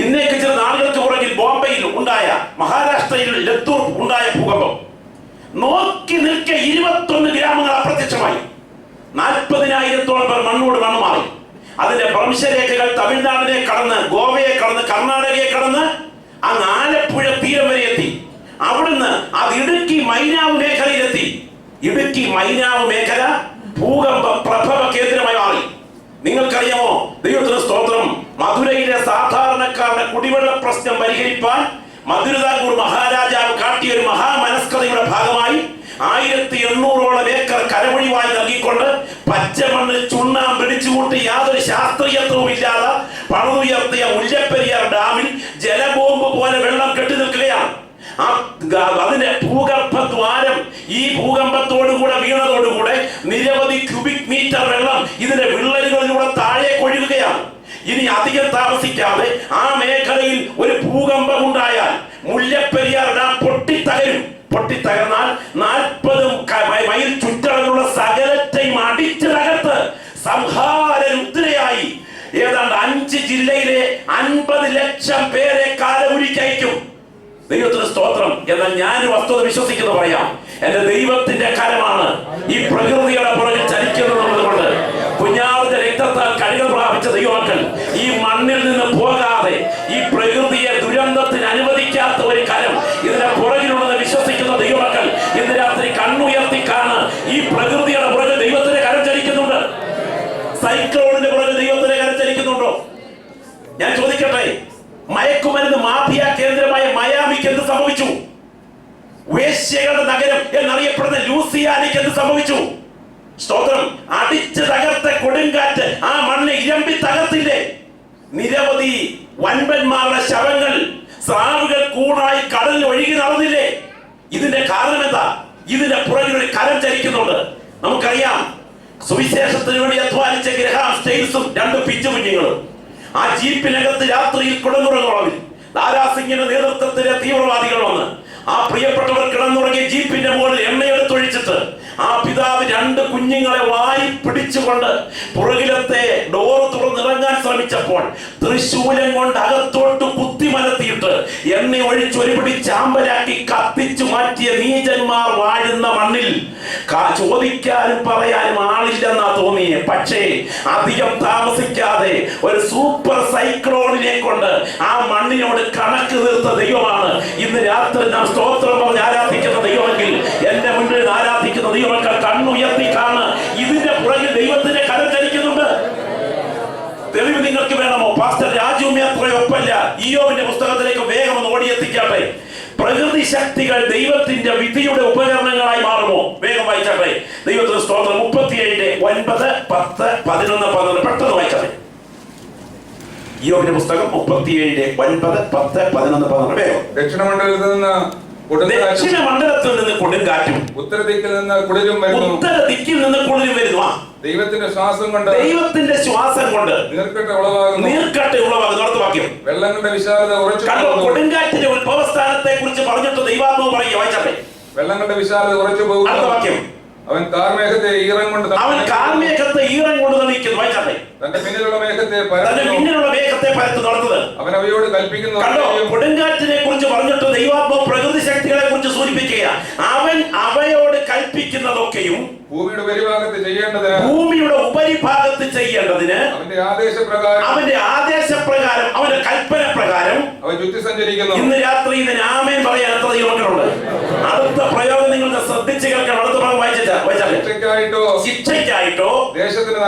ഇന്നേക്ക് ചില നാളുകൾക്ക് പുറകിൽ ബോംബെയിൽ ഉണ്ടായ, മഹാരാഷ്ട്രയിൽ ലത്തൂർ ഉണ്ടായ ഭൂകമ്പം. നോക്കി നിൽക്കെ 21 ഗ്രാമങ്ങൾ അപ്രത്യക്ഷമായി. 40,000-ഓളം പേർ മണ്ണോട് മണ്ണ് മാറി. അതിന്റെ ഭ്രംശരേഖകൾ തമിഴ്നാടിനെ കടന്ന്, ഗോവയെ കടന്ന്, കർണാടകയെ കടന്ന് അങ്ങ് ആലപ്പുഴ തീരം വരെ എത്തി. അവിടുന്ന് അത് ഇടുക്കി മൈനാവ് മേഖലയിലെത്തി. ഇടുക്കി മൈനാവ് മേഖല ഭൂകമ്പ പ്രഭവ കേന്ദ്രമായി മാറി. നിങ്ങൾക്കറിയാമോ, ദൈവത്തിന് സ്തോത്രം, മധുരയിലെ സാധാരണക്കാരുടെ കുടിവെള്ള പ്രശ്നം പരിഹരിപ്പാൻ മധുരദാംകൂർ മഹാരാജാവ് കാട്ടിയ ഒരു മഹാമനസ്കതയുടെ ഭാഗമായി 1800-ഓളം ഏക്കർ കരമൊഴിവായി നൽകിക്കൊണ്ട് പച്ചമണ്ണിൽ ചുണ്ണാമ്പ് പിടിച്ചുകൂട്ടി യാതൊരു ശാസ്ത്രീയത്വവും ഇല്ലാതെ പണിതുയർത്തിയ മുല്ലപ്പെരിയാർ ഡാമിൽ ജലബോംബ് പോലെ വെള്ളം കെട്ടി നിൽക്കുകയാണ്. അതിന്റെ ഭൂഗർഭദ്വാരം ഈ ഭൂകമ്പത്തോടുകൂടെ വീണതോടുകൂടെ നിരവധി ക്യൂബിക് മീറ്റർ വെള്ളം ഇതിന്റെ വിള്ളലുകളിലൂടെ താഴേക്ക് ഒഴുകുകയാണ്. ഇനി അധികം താമസിക്കാതെ ആ മേഖലയിൽ ഒരു ഭൂകമ്പം ഉണ്ടായാൽ മുല്ലപ്പെരിയാർ ഡാം പൊട്ടിത്തകർന്നാൽ 40 മൈൽ ചുറ്റളവിലുള്ള സകലത്തെയും അടിച്ചു തകർത്ത് സംഹാര രുദ്രയായി ഏതാണ്ട് 5 ജില്ലയിലെ 50 ലക്ഷം പേരെ കാലൊരുക്കയക്കും. ദൈവത്തിന് സ്തോത്രം. എന്നാൽ ഞാൻ വസ്തുത വിശ്വസിക്കുന്നു പറയാം, എന്റെ ദൈവത്തിന്റെ കരമാണ് ഈ പ്രകൃതിയുടെ പുറകിൽ ചലിക്കുന്നത് കൊണ്ട് കുഞ്ഞാവിന്റെ രക്തത്താൽ കഴുകൽ പ്രാപിച്ച ദൈവമക്കൾ ഈ മണ്ണിൽ നിന്ന് പോകാതെ ഈ പ്രകൃതിയെ ദുരന്തത്തിന് അനുവദിക്കാത്ത ഒരു കരം ഇതിന്റെ പുറകിലുണ്ടെന്ന് വിശ്വസിക്കുന്ന ദൈവമക്കൾ ഇന്ന് രാത്രി കണ്ണുയർത്തി കാണുക. ഈ പ്രകൃതിയുടെ പുറകിൽ ദൈവത്തിന്റെ കരം ചലിക്കുന്നുണ്ട്. സൈക്ലോണിന്റെ പുറകിൽ ദൈവത്തിന്റെ കരം ചലിക്കുന്നുണ്ടോ? ഞാൻ ചോദിക്കട്ടെ, മയക്കുമരുന്ന് മാഫിയ കേന്ദ്രമായ മയാമിക്ക് എന്ത് സംഭവിച്ചു? വേശ്യകളുടെ നഗരം എന്നറിയപ്പെടുന്ന ലൂസിയാനയ്ക്ക് എന്ത് സംഭവിച്ചു? സ്തോത്രം. അടിച്ച് തകർത്ത കൊടുങ്കാറ്റ് ആ മണ്ണിനെ ഇരമ്പി തകർത്തില്ലേ? നിരവധി വൻപന്മാരുടെ ശവങ്ങൾ, സ്രാവുകൾ കൂടായി കടലിൽ ഒഴുകി നടന്നില്ലേ? ഇതിന്റെ കാരണം എന്താ? ഇതിന്റെ പുറകിൽ ഒരു കരം ചലിക്കുന്നുണ്ട്. നമുക്കറിയാം, സുവിശേഷത്തിന് വേണ്ടി അധ്വാനിച്ച ഗ്രഹാം സ്റ്റെയിൻസും 2 പിഞ്ചു കുഞ്ഞുങ്ങളും ആ ജീപ്പിനകത്ത് രാത്രിയിൽ കിടന്നുറങ്ങുളവിൽ ദാരാസിംഗിന്റെ നേതൃത്വത്തിലെ തീവ്രവാദികൾ വന്ന് ആ പ്രിയപ്പെട്ടവർ കിടന്നുറങ്ങിയ ജീപ്പിന്റെ മുകളിൽ എണ്ണയെടുത്തൊഴിച്ചിട്ട് ആ പിതാവ് 2 കുഞ്ഞുങ്ങളെ വാരി പിടിച്ചുകൊണ്ട് പുറകിലത്തെ ഡോർ തുറന്നിറങ്ങാൻ ശ്രമിച്ചപ്പോൾ തൃശൂലം കൊണ്ട് അകത്തോട്ട് കുത്തിമലത്തിയിട്ട് എണ്ണ ഒഴിച്ച് ഒരു പിടി ചാമ്പലാക്കി കത്തിച്ചു മാറ്റിയ നീചന്മാർ വാഴുന്ന മണ്ണിൽ ചോദിക്കാനും പറയാനും ആളില്ലെന്നാ തോന്നിയേ. പക്ഷേ അധികം താമസിക്കാതെ ഒരു സൂപ്പർ സൈക്ലോണിനെ കൊണ്ട് ആ മണ്ണിനോട് കണക്ക് തീർത്ത ദൈവമാണ് ഇന്ന് രാത്രി നാം സ്തോത്രം പറഞ്ഞ് ആരാധിക്കുന്ന ദൈവമെങ്കിൽ, എന്റെ മുന്നിൽ ആരാധിക്കുന്ന ദൈവമക്കൾ കണ്ണുയർത്തി കാണ്. ഇതിന്റെ പുറകിൽ ദൈവത്തിന്റെ കരം ചലിക്കുന്നുണ്ട്. തെളിവ് നിങ്ങൾക്ക് വേണമോ? പാസ്റ്റർ രാജു മേത്രയൊപ്പല്ല. ഇയ്യോബിന്റെ പുസ്തകത്തിലേക്ക് വേഗം ഒന്ന് ഓടിയെത്തിക്കാട്ടെ. പ്രകൃതി ശക്തികൾ ദൈവത്തിന്റെ വിധിയുടെ ഉപകരണങ്ങളായി മാറുമോ? വേഗം വായിച്ചാട്ടെ. ദൈവത്തിന്റെ സ്തോത്രം 37:9, 10, 11, 12 പെട്ടെന്ന് വായിച്ചാട്ടെ. ഇയ്യോബിന്റെ പുസ്തകം 37:9, 10, 11, 12 വേഗം. ദക്ഷിണമണ്ഡലത്തിൽ നിന്ന് കൊടുങ്കാറ്റും ഉത്തരദിക്കിൽ നിന്ന് കുളിരും വരുന്നു. ദൈവത്തിന്റെ ശ്വാസം കൊണ്ട് നീർക്കട്ടെ ഉളവാകുന്നു. അടുത്ത വാക്യം. വെള്ളങ്ങളുടെ വിശാലത ഉറച്ചു. കൊടുങ്കാറ്റിന്റെ ഉത്ഭവസ്ഥാനത്തെ കുറിച്ച് പറഞ്ഞിട്ട് ദൈവാത്മാവ് പറയുക. വായിച്ചാട്ടെ. വെള്ളങ്ങളുടെ വിശാലത ഉറച്ചു പോകുന്നു. അടുത്ത വാക്യം. അവൻ കാർമേഘത്തെ ഈറൻ കൊണ്ട് നയിക്കുന്നു. വായിച്ചാട്ടെ. തന്റെ പിന്നിലുള്ള മേഘത്തെ പരത്തുന്നു. അവൻ അവയോട് കൽപ്പിക്കുന്നു. കൊടുങ്കാറ്റിനെ കുറിച്ച് പറഞ്ഞിട്ട് ദൈവാത്മാവ് പ്രകൃതി ശക്തികളെ കുറിച്ച് സൂചിപ്പിക്കുക. അവൻ അവയോട് കൽപ്പിക്കുന്നതൊക്കെയും ഭൂമിയുടെ ഉപരിഭാഗത്ത് ചെയ്യേണ്ടതിന് അവന്റെ ആദേശപ്രകാരം അവന്റെ കൽപ്പന പ്രകാരം അവൻ ചുറ്റി സഞ്ചരിക്കുന്നു. ഇന്ന് രാത്രി ഇതിന് ആമേൻ പറയാൻ എത്ര ദൈവമക്കളുണ്ട്? അടുത്ത പ്രയോഗം നിങ്ങൾക്ക് ശ്രദ്ധിച്ച് കേൾക്കണം. അടുത്ത ഭാഗം വായിച്ചാ ശിക്ഷയ്ക്കായിട്ടോ ദേശത്തിന്റെ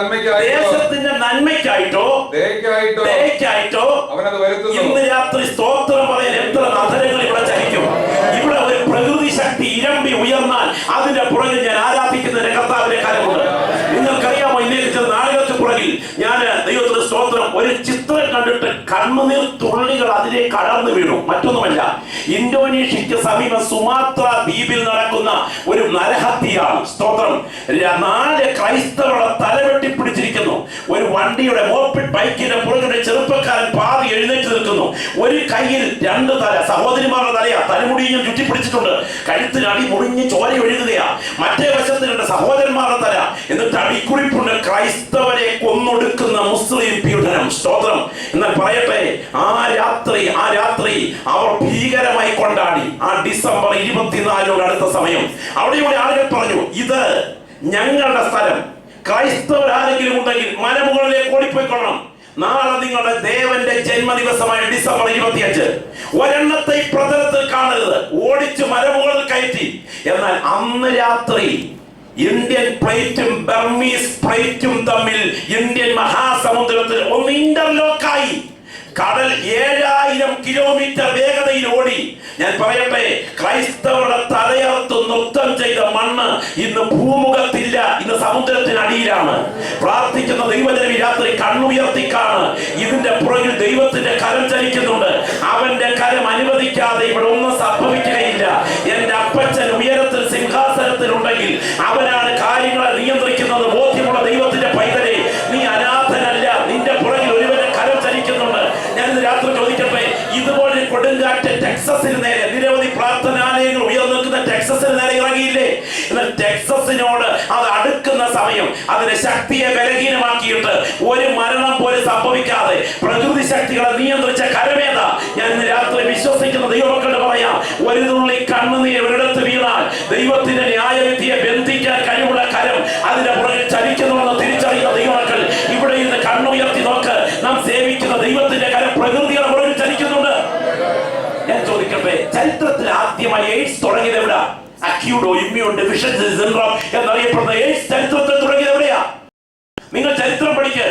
നന്മയ്ക്കായിട്ടോ ദയക്കായിട്ടോ അവനത് വരുത്തുന്നു. ഇന്ന് രാത്രി സ്തോത്രം പറയാൻ എത്ര അധരങ്ങൾ ഇവിടെ ചലിക്കും. ഇവിടെ ഒരു പ്രകൃതി ശക്തി ഇരമ്പി ഉയർന്നാൽ അതിന്റെ പുറകിൽ ഞാൻ ആരാധിക്കുന്ന കർത്താവിന്റെ കാര്യമുണ്ട്. നിങ്ങൾക്കറിയാമോ, ഇന്നേക്ക് ചില നാളുകൾക്ക് പുറകിൽ ഞാൻ ദൈവത്തിന്റെ സ്തോത്രം ഒരു ചിത്രം കണ്ടിട്ട് കണ്ണുനീർ തുള്ളികൾ അതിലേക്ക് കടർന്നു വീണു. മറ്റൊന്നുമല്ല, ഇന്തോനേഷ്യക്ക് സമീപം സുമാത്ര ദ്വീപിൽ നടക്കുന്ന ഒരു നരഹത്യയാണ്. സ്തോത്രം. 4 ക്രൈസ്തവരുടെ തലവെട്ടിപ്പിടിച്ചിരിക്കുന്നു. ഒരു വണ്ടിയുടെ മോപ്പിഡ് ബൈക്കിന്റെ പുറകിലെ ചെറുപ്പക്കാരൻ പാതി എഴുന്നേറ്റ് നിൽക്കുന്നു. ഒരു കയ്യിൽ 2 തല, സഹോദരിമാരുടെ തലയാ, തലമുടിയും ചുറ്റിപ്പിടിച്ചിട്ടുണ്ട്. കഴുത്തിന് അടി മുറിഞ്ഞ് ചോര ഒഴുകുകയാ. മറ്റേ വശത്ത് 2 സഹോദരന്മാരുടെ തല. എന്നിട്ട് അടിക്കുറിപ്പുണ്ട്, ക്രൈസ്തവരെ കൊന്നൊടുക്കുന്ന മുസ്ലിം പീഡനം. സ്തോത്രം. എന്നാൽ പറയട്ടെ, ആ രാത്രി അവർ ഭീകരമായി കൊണ്ടാടി. ആ ഡിസംബർ 24 അടുത്ത സമയം അവിടെയുള്ള ആളുകൾ പറഞ്ഞു, ഇത് ഞങ്ങളുടെ സ്ഥലം, ക്രൈസ്തവർ ആരെങ്കിലും ഉണ്ടെങ്കിൽ മലമുകളിലേക്ക് ഓടിപ്പോയിക്കൊള്ളണം. നാളെ നിങ്ങളുടെ ദേവന്റെ ജന്മദിവസമായ ഡിസംബർ 25 ഒരെണ്ണത്തെ ഈ പ്രതലത്തിൽ കാണരുത്, ഓടിച്ച് മലമുകളിൽ കയറ്റി. എന്നാൽ അന്ന് രാത്രി ഇന്ത്യൻ പ്ലേറ്റും ബർമീസ് പ്ലേറ്റും തമ്മിൽ ഇന്ത്യൻ മഹാസമുദ്രത്തിൽ ഒന്ന് ഇന്റർലോക്കായി. കടൽ 7000 കിലോമീറ്റർ വേഗതയിൽ ഓടി. ഞാൻ പറയട്ടെ, ക്രൈസ്തവരുടെ തലയർത്ത് നൃത്തം ചെയ്ത മണ്ണ് ഇന്ന് ഭൂമുഖത്തില്ല, ഇന്ന് സമുദ്രത്തിനടിയിലാണ്. പ്രാർത്ഥിക്കുന്ന ദൈവജനം രാത്രി കണ്ണുയർത്തിക്കാണ്. ഇതിന്റെ പുറകിൽ ദൈവത്തിന്റെ കരം ചലിക്കുന്നുണ്ട്. അവന്റെ കരം അനുവദിക്കാതെ ഇവിടെ ഒന്നും സംഭവിക്കുകയില്ല. എന്റെ അപ്പച്ചൻ ഉയരത്തിൽ സിംഹാസനത്തിൽ ഉണ്ടെങ്കിൽ അവനാണ് കാര്യങ്ങളെ നിയന്ത്രിക്കുന്നത്. ബോധ്യമുള്ള ദൈവത്തിന്റെ പൈതലെ, നീ അനാഥനല്ല, നിന്റെ പുറകിൽ ഒരുവന്റെ കരം ചലിക്കുന്നുണ്ട്. ഞാൻ ഇന്ന് രാത്രി ചോദിക്കട്ടെ, ഇതുപോലെ കൊടുങ്കാറ്റ് ടെക്സസിന് നേരെ, നിരവധി പ്രാർത്ഥനാലയങ്ങൾ ഉയർന്നു നിൽക്കുന്ന ടെക്സസിന് നേരെ ഇറങ്ങിയില്ലേ? എന്നാൽ ടെക്സസിനോട് അത് അടുക്കുന്ന സമയം അതിന്റെ ശക്തിയെ ബലഹീനമാക്കിയിട്ട് ഒരു മരണം പോലും സംഭവിക്കാതെ പ്രകൃതി ശക്തികളെ നിയന്ത്രിച്ച കരമേത ഞാൻ ഇന്ന് രാത്രി വിശ്വസിക്കുന്ന ദൈവമക്കളുടെ പറയാം, ഒരു തുള്ളി കണ്ണുനീർ ഒരിടത്ത് വീണാൽ ദൈവത്തിന്റെ ന്യായവിധിയെ ബന്ധിക്കാൻ കഴിവുള്ള കരം അതിന്റെ പുറകിൽ ചലിക്കുന്നുവെന്ന് തിരിച്ചറിയുന്ന ദൈവമക്കൾ ഇവിടെ ഇന്ന് കണ്ണുയർത്തി നോക്ക്. നാം സേവിക്കുന്ന ദൈവത്തിന്റെ കരം പ്രകൃതിയുടെ പുറകിൽ ചലിക്കുന്നുണ്ട്. ഞാൻ ചോദിക്കട്ടെ, ചരിത്രത്തിൽ ആദ്യമായി എയ്ഡ്സ് തുടങ്ങിയത് എവിടെയാ? അക്യൂട്ടോ ഇമ്മ്യൂൺ ഡെഫിഷ്യൻസി സിൻഡ്രോം എന്നറിയപ്പെടുന്ന എയ്ഡ്സ് ചരിത്രത്തിൽ തുടങ്ങിയത് എവിടെയാ? നിങ്ങൾ ചരിത്രം പഠിക്ക്.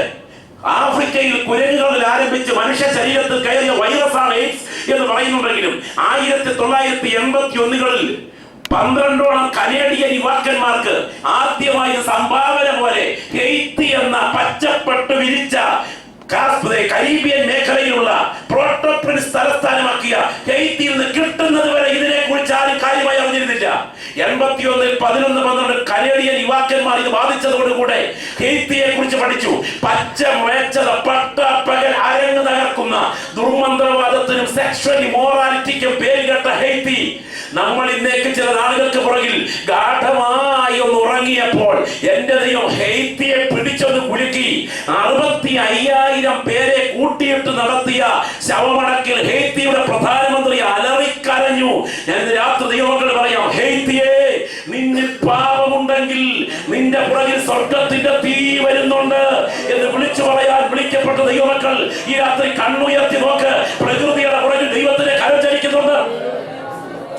ആഫ്രിക്കയിൽ കുരങ്ങുകളിൽ ആരംഭിച്ച് മനുഷ്യ ശരീരത്തിൽ കയറിയ വൈറസാണ് എയ്ഡ്സ് എന്ന് പറയുന്നുണ്ടെങ്കിലും 1981 12ഓളം കനേഡിയൻ യുവാക്കന്മാർക്ക് ആദ്യമായി സംഭാവന പോലെ ഹെയ്ത്തി എന്ന പച്ചപ്പട്ട് വിരിച്ച കരീബിയൻ മേഖലയിലുള്ള പ്രോട്ടോ പ്രിൻസ് തലസ്ഥാനമാക്കിയ ഹെയ്ത്തിയിൽ നിന്ന് കിട്ടുന്നത് വരെ ഇതിനെ കുറിച്ച് ആരും കാര്യമായി അറിഞ്ഞിരുന്നില്ല. 81 11 കനേഡിയൻ യുവാക്കന്മാർ ഇത് ബാധിച്ചതോടുകൂടെ ഹെയ്ത്തിയെ കുറിച്ച് പഠിച്ചു. പച്ച മേച്ചത പട്ടപ്പകൽ അരങ്ങ് തകർക്കുന്ന ദുർമന്ത്രവാദത്തിനും സെക്ഷൽ ഇമോറാലിറ്റിക്കും പേരുകെട്ട ഹെയ്ത്തി നമ്മൾ ഇന്നേക്ക് ചില നാളുകൾക്ക് പുറകിൽ ഗാഠമായി ഒന്ന് ഉറങ്ങിയപ്പോൾ എന്റെ ദൈവം ഹെയ്ത്തിയെ പിടിച്ചൊന്ന് കുലുക്കി 65,000 പേരെ കൂട്ടിയിട്ട് നടത്തിയ ശവമടക്കിൽ ഹെയ്ത്തിയുടെ പ്രധാനമന്ത്രി അലറിക്കരഞ്ഞു. ഞാൻ രാത്രി ദൈവമക്കൾ പറയാം, ഹെയ്ത്തിയെ, നിന്നിൽ പാപമുണ്ടെങ്കിൽ നിന്റെ പുറകിൽ സ്വർഗത്തിന്റെ തീ വരുന്നുണ്ട് എന്ന് വിളിച്ചു പറയാൻ വിളിക്കപ്പെട്ട ദൈവമക്കൾ ഈ രാത്രി കണ്ണുയർത്തി നോക്ക്. പ്രകൃതിയുടെ പുറകിൽ ദൈവത്തിന്റെ കരം ചലിക്കുന്നുണ്ട്.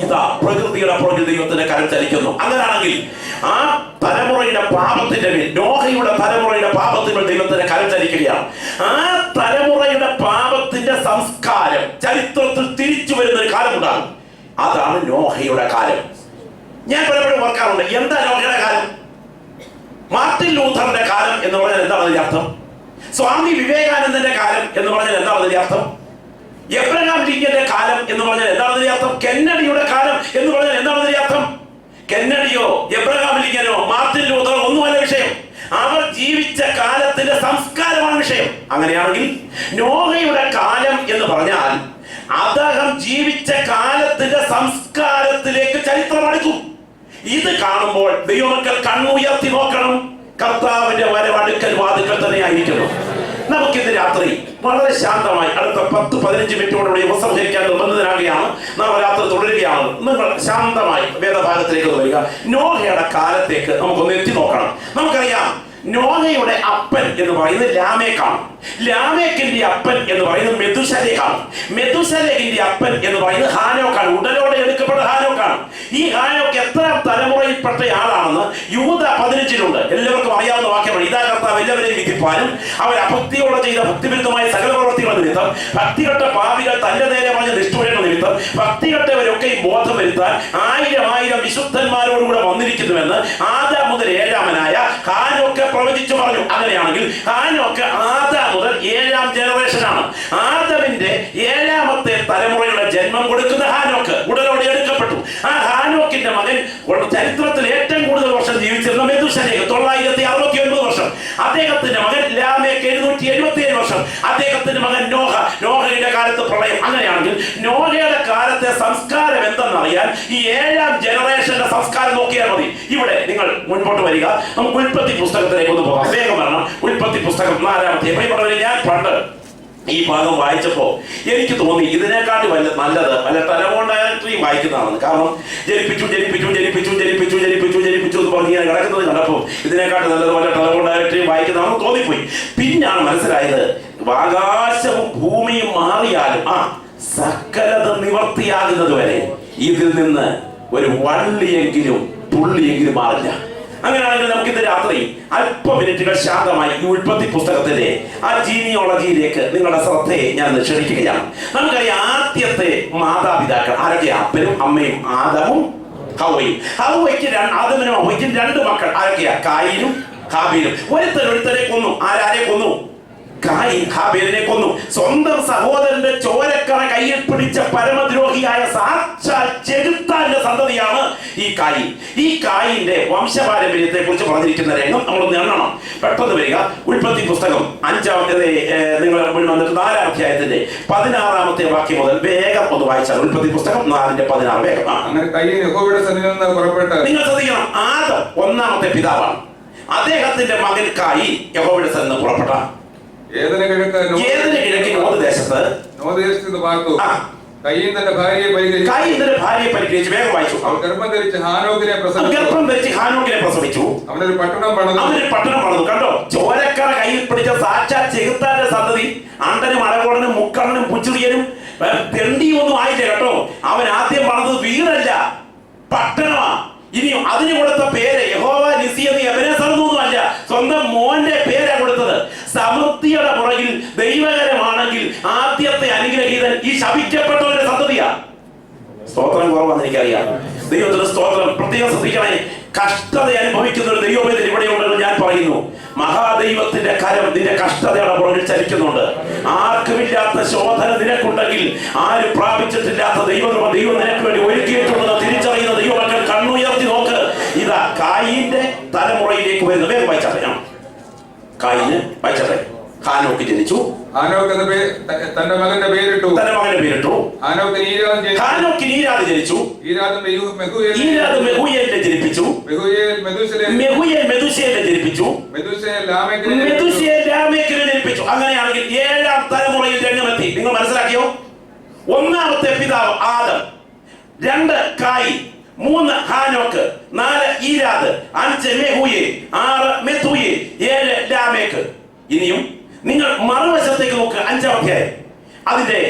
ഇതാ പ്രകൃതിയുടെ പുറകിൽ ദൈവത്തിന്റെ കരം ചലിക്കുന്നു. അങ്ങനെയാണെങ്കിൽ ആ തലമുറയുടെ പാപത്തിന്റെ മേൽ, നോഹയുടെ തലമുറയുടെ പാപത്തിന്മേൽ ദൈവത്തിന്റെ കരം ചലിക്കുകയാണ്. ആ തലമുറയുടെ പാപത്തിന്റെ സംസ്കാരം ചരിത്രത്തിൽ തിരിച്ചു വരുന്ന ഒരു കാലം ഉണ്ടാകും. അതാണ് നോഹയുടെ കാലം. ഞാൻ പലപ്പോഴും ഓർക്കാറുണ്ട്, എന്താ നോഹയുടെ കാലം? മാർട്ടിൻ ലൂഥറിന്റെ കാലം എന്ന് പറഞ്ഞാൽ എന്താണ് അതിന്റെ അർത്ഥം? സ്വാമി വിവേകാനന്ദന്റെ കാലം എന്ന് പറഞ്ഞാൽ എന്താണ് അതിന്റെ അർത്ഥം? എബ്രഹാം ലിങ്കന്റെ കാലം എന്ന് പറഞ്ഞാൽ എന്താണ് അതിന്റെ അർത്ഥം? കെന്നഡിയുടെ കാലം എന്ന് പറഞ്ഞാൽ എന്താണ് അതിന്റെ അർത്ഥം? കെന്നഡിയോ എബ്രഹാം ലിങ്കനോ മാർട്ടിൻ ലൂഥറോ ഒന്നുമല്ല വിഷയം. അവർ ജീവിച്ച കാലത്തിന്റെ സംസ്കാരമാണ് വിഷയം. അങ്ങനെയാണെങ്കിൽ നോഹയുടെ കാലം എന്ന് പറഞ്ഞാൽ അദ്ദേഹം ജീവിച്ച കാലത്തിന്റെ സംസ്കാരത്തിലേക്ക് ചരിത്രം അടുക്കും. ഇത് കാണുമ്പോൾ ദൈവമക്കൾ കണ്ണുയർത്തി നോക്കണം. കർത്താവിന്റെ വരവ് അടുക്കൽ വാതിൽക്കൽ തന്നെ ആയിരിക്കുന്നു. നമുക്കിന്ന് രാത്രി വളരെ ശാന്തമായി അടുത്ത 10-15 മിനിറ്റോടുകൂടി ഉപസംഹരിക്കാൻ നിർബന്ധിതനാകുകയാണ്. നാം രാത്രി തുടരുകയാണ്. നിങ്ങൾ ശാന്തമായി വേദഭാഗത്തിലേക്ക് വരിക. നോഹയുടെ കാലത്തേക്ക് നമുക്കൊന്ന് എത്തി നോക്കണം. നമുക്കറിയാം, നോഹയുടെ അപ്പൻ എന്ന് പറയുന്നത് ലാമേക്കാണ്. ലാമേക്കിന്റെ അപ്പൻ എന്ന് പറയുന്നത് മെതുശലേഹാണ്. മെതുശലേഹിന്റെ അപ്പൻ എന്ന് പറയുന്നത് ഹാനോക്കാണ്. ഉടലോടെ എടുക്കപ്പെട്ട ഹാനോക്കാണ്. ഈ ഹാനോക്ക് എത്ര തലമുറയിൽപ്പെട്ട ആളാണെന്ന് യൂദ 15-ലുണ്ട്. എല്ലാവർക്കും അറിയാവുന്ന വാക്യമാണ്. ഇതാ കർത്താവ് എല്ലാവരെയും വിധിപ്പാനും അവർ അഭക്തിയോടെ ചെയ്ത ഭക്തിവിരുദ്ധമായ സകല പ്രവർത്തികളുടെ നിമിത്തം, ഭക്തികെട്ട പാപികൾ തന്റെ നേരെ പറഞ്ഞ നിഷ്ഠൂരങ്ങളുടെ നിമിത്തം, ഭക്തികെട്ടവരൊക്കെയും ബോധം വരുത്താൻ 1000 വിശുദ്ധന്മാരോടുകൂടെ വന്നിരിക്കുന്നുവെന്ന് ആദാം മുതൽ 7-ാമനായ ഹാനോക്ക് പ്രവചിച്ചു പറഞ്ഞു. അങ്ങനെയാണെങ്കിൽ ഹാനോക്ക് ആദാം മുതൽ 7-ാം ജനറേഷനാണ്. ആദമിന്റെ 7-ാമത്തെ തലമുറയുടെ ജന്മം കൊടുക്കുന്ന ഹാനോക്ക് ഉടലോടെ എടുക്കപ്പെട്ടു. ആ ഹാനോക്കിന്റെ മകൻ ചരിത്രത്തിൽ ഏറ്റവും കൂടുതൽ വർഷം ജീവിച്ചിരുന്ന മെതുശലേഹ് 969 വർഷം. അദ്ദേഹത്തിന്റെ മകൻ ലാമേക്ക് 777 വർഷം. അദ്ദേഹത്തിന്റെ മകൻ നോഹ, നോഹയുടെ കാലത്ത് പ്രളയം. അങ്ങനെയാണെങ്കിൽ നോഹയുടെ കാലത്തെ സംസ്കാരം എന്തെന്നറിയാൻ ഈ 7-ാം ജനറേഷന്റെ സംസ്കാരം നോക്കിയാൽ മതി. ഇവിടെ നിങ്ങൾ മുൻപോട്ട് വരിക. നമുക്ക് ഉൽപ്പത്തി പുസ്തകത്തിലേക്ക് ഒന്ന് പോകാം. വേഗം വരണം. ഉൽപ്പത്തി പുസ്തകം 4-ാമത്തെ. ഞാൻ പണ്ട് ഈ ഭാഗം വായിച്ചപ്പോ എനിക്ക് തോന്നി ഇതിനെക്കാട്ടി നല്ലത് വല്ല ടെലഫോൺ ഡയറക്ടറിയും വായിക്കുന്നതാണ്. കാരണം ജനിപ്പിച്ചു എന്ന് പറഞ്ഞ് ഇങ്ങനെ കിടക്കുന്നത് കണ്ടപ്പോൾ ഇതിനെക്കാട്ടി നല്ലത് വല്ല ടെലഫോൺ ഡയറക്ടറിയും വായിക്കുന്നതാണെന്ന് തോന്നിപ്പോയി. പിന്നാണ് മനസ്സിലായത്, ആകാശവും ഭൂമിയും മാറിയാലും സകലത നിവർത്തിയാകുന്നത് വരെ ഇതിൽ നിന്ന് ഒരു വള്ളിയെങ്കിലും പുള്ളിയെങ്കിലും മാറില്ല. അങ്ങനെയാണെങ്കിൽ നമുക്കിന്ന് രാത്രി അല്പ മിനിറ്റുകൾ ശാന്തമായി ഈ ഉൽപ്പത്തി പുസ്തകത്തിന്റെ ആ ജീനിയോളജിയിലേക്ക് നിങ്ങളുടെ ശ്രദ്ധയെ ഞാൻ ക്ഷണിക്കുകയാണ്. നമുക്കറിയാം, ആദ്യത്തെ മാതാപിതാക്കൾ ആരൊക്കെയാ? അപ്പനും അമ്മയും ആദമും ഹവ്വയും. ആദമിനും ഹവ്വയ്ക്കും 2 മക്കൾ ആരൊക്കെയാ? കായീനും ഹാബീലും. ഒരുത്തരെ കൊന്നു. ആരെ കൊന്നു? കായീൻ ഹാബേലിനെ കൊന്നു. സ്വന്തം സഹോദരന്റെ ചോരക്കറ കയ്യിൽ പിടിച്ച പരമദ്രോഹിയായ സാക്ഷാൽ ചെകുത്താന്റെ സന്തതിയാണ് ഈ കായീൻ. ഈ കായീന്റെ വംശപാരമ്പര്യത്തെ കുറിച്ച് പറഞ്ഞിരിക്കുന്ന രംഗം നമ്മളൊന്ന് എണ്ണണം. പെട്ടെന്ന് വരിക. ഉൽപ്പത്തി പുസ്തകം 5-ാമത്തെ നിങ്ങൾ വന്നിട്ട് 4-ാം അധ്യായത്തിന്റെ 16-ാമത്തെ വാക്യം മുതൽ വേഗം ഒന്ന് വായിച്ചാൽ. ഉൽപ്പത്തി പുസ്തകം 4:16 വേഗം. അങ്ങനെ കായീൻ യഹോവയുടെ സന്നിധിയിൽ നിന്ന് പുറപ്പെട്ടു. നിങ്ങൾ ശ്രദ്ധിക്കണം, ആദം 1-ാമത്തെ പിതാവാണ്. അദ്ദേഹത്തിന്റെ മകൻ കായീൻ യഹോവയുടെ സന്നിധിയിൽ നിന്ന് പുറപ്പെട്ട ഏതിന് കിഴക്ക് നോദ് ദേശത്ത് പാർത്തു. കയീൻ തന്റെ ഭാര്യയെ പരിഗ്രഹിച്ചു. വേഗം വായിച്ചു. അവൻ ഗർഭം ധരിച്ച് ഹാനോക്കിനെ പ്രസവിച്ചു. അവനൊരു പട്ടണം പണിതു. കണ്ടോ, ചോരക്കറ കയ്യിൽ പിടിച്ച സാക്ഷാൽ ചെകുത്താന്റെ സന്തതി. അണ്ടനും അടകോടനും മുക്കണ്ണനും പുച്ചുറിയനും തെണ്ടിയൊന്നും ആയില്ല കേട്ടോ. അവൻ ആദ്യം പറഞ്ഞത് വീടല്ല, പട്ടണമാ. ഇനിയും അതിന് കൊടുത്ത പേര് യഹോവ നിസി എന്ന് എബനെസറൊന്നുമല്ല, സ്വന്തം മോന്റെ പേരാ കൊടുത്തത്. സമൃദ്ധിയുടെ പുറകിൽ ദൈവകരമാണെങ്കിൽ ആദ്യത്തെ അനുഗ്രഹീതൻ ഈ ശപിക്കപ്പെട്ടവരുടെ സന്തതിയാ. സ്തോത്രം കുറവാന്ന് എനിക്കറിയാം. ദൈവത്തിന് സ്തോത്രം. പ്രത്യേകം ശ്രദ്ധിക്കണേ, കഷ്ടത അനുഭവിക്കുന്ന ഒരു ദൈവവേദന ഇവിടെ ഉണ്ടെന്ന് ഞാൻ പറയുന്നു. മഹാദൈവത്തിന്റെ കരം നിന്റെ കഷ്ടതയുടെ പുറകിൽ ചലിക്കുന്നുണ്ട്. ആർക്കുമില്ലാത്ത ശോധന നിനക്കുണ്ടെങ്കിൽ, ആരും പ്രാപിച്ചിട്ടില്ലാത്ത ദൈവം നിനക്ക് വേണ്ടി ഒരുക്കിയിട്ടുണ്ടെന്ന് തിരിച്ചറിയുന്ന ദൈവമക്കൾ കണ്ണുയർത്തി നോക്ക്. ഇതാ കായീന്റെ തലമുറയിലേക്ക് വരുന്നു. വേഗം വായിച്ചാട്ടെ. കായീന് വായിച്ചാട്ടെ. ഹാനോക്ക് ജനിച്ചു. ഹാനോക്ക് എന്ന തന്റെ മകന്റെ പേരിട്ടു. ഹാനോക്കിന് ഈരാദ് ജനിച്ചു. ഈരാദ് മെഹൂയേലിനെ ജനിപ്പിച്ചു. മെഹൂയേൽ മെഥൂശയേലിനെ ജനിപ്പിച്ചു. മെഥൂശയേൽ ലാമെക്കിനെ ജനിപ്പിച്ചു. അങ്ങനെയാണെങ്കിൽ 7ാം തലമുറയിൽ രംഗമെത്തി. നിങ്ങൾ മനസ്സിലാക്കിയോ? 1ാമത്തെ പിതാവ് ആദം, 2 കായി, 3 ഹാനോക്ക്, 4 ഈരാദ്, 5 മെഹൂയേൽ, 6 മെഥൂയേൽ, 7 ലാമെക്ക്. ഇനിയും നിങ്ങൾ മറുവശത്തേക്ക് നോക്ക്. 5ാം അധ്യായം അതിന്റെ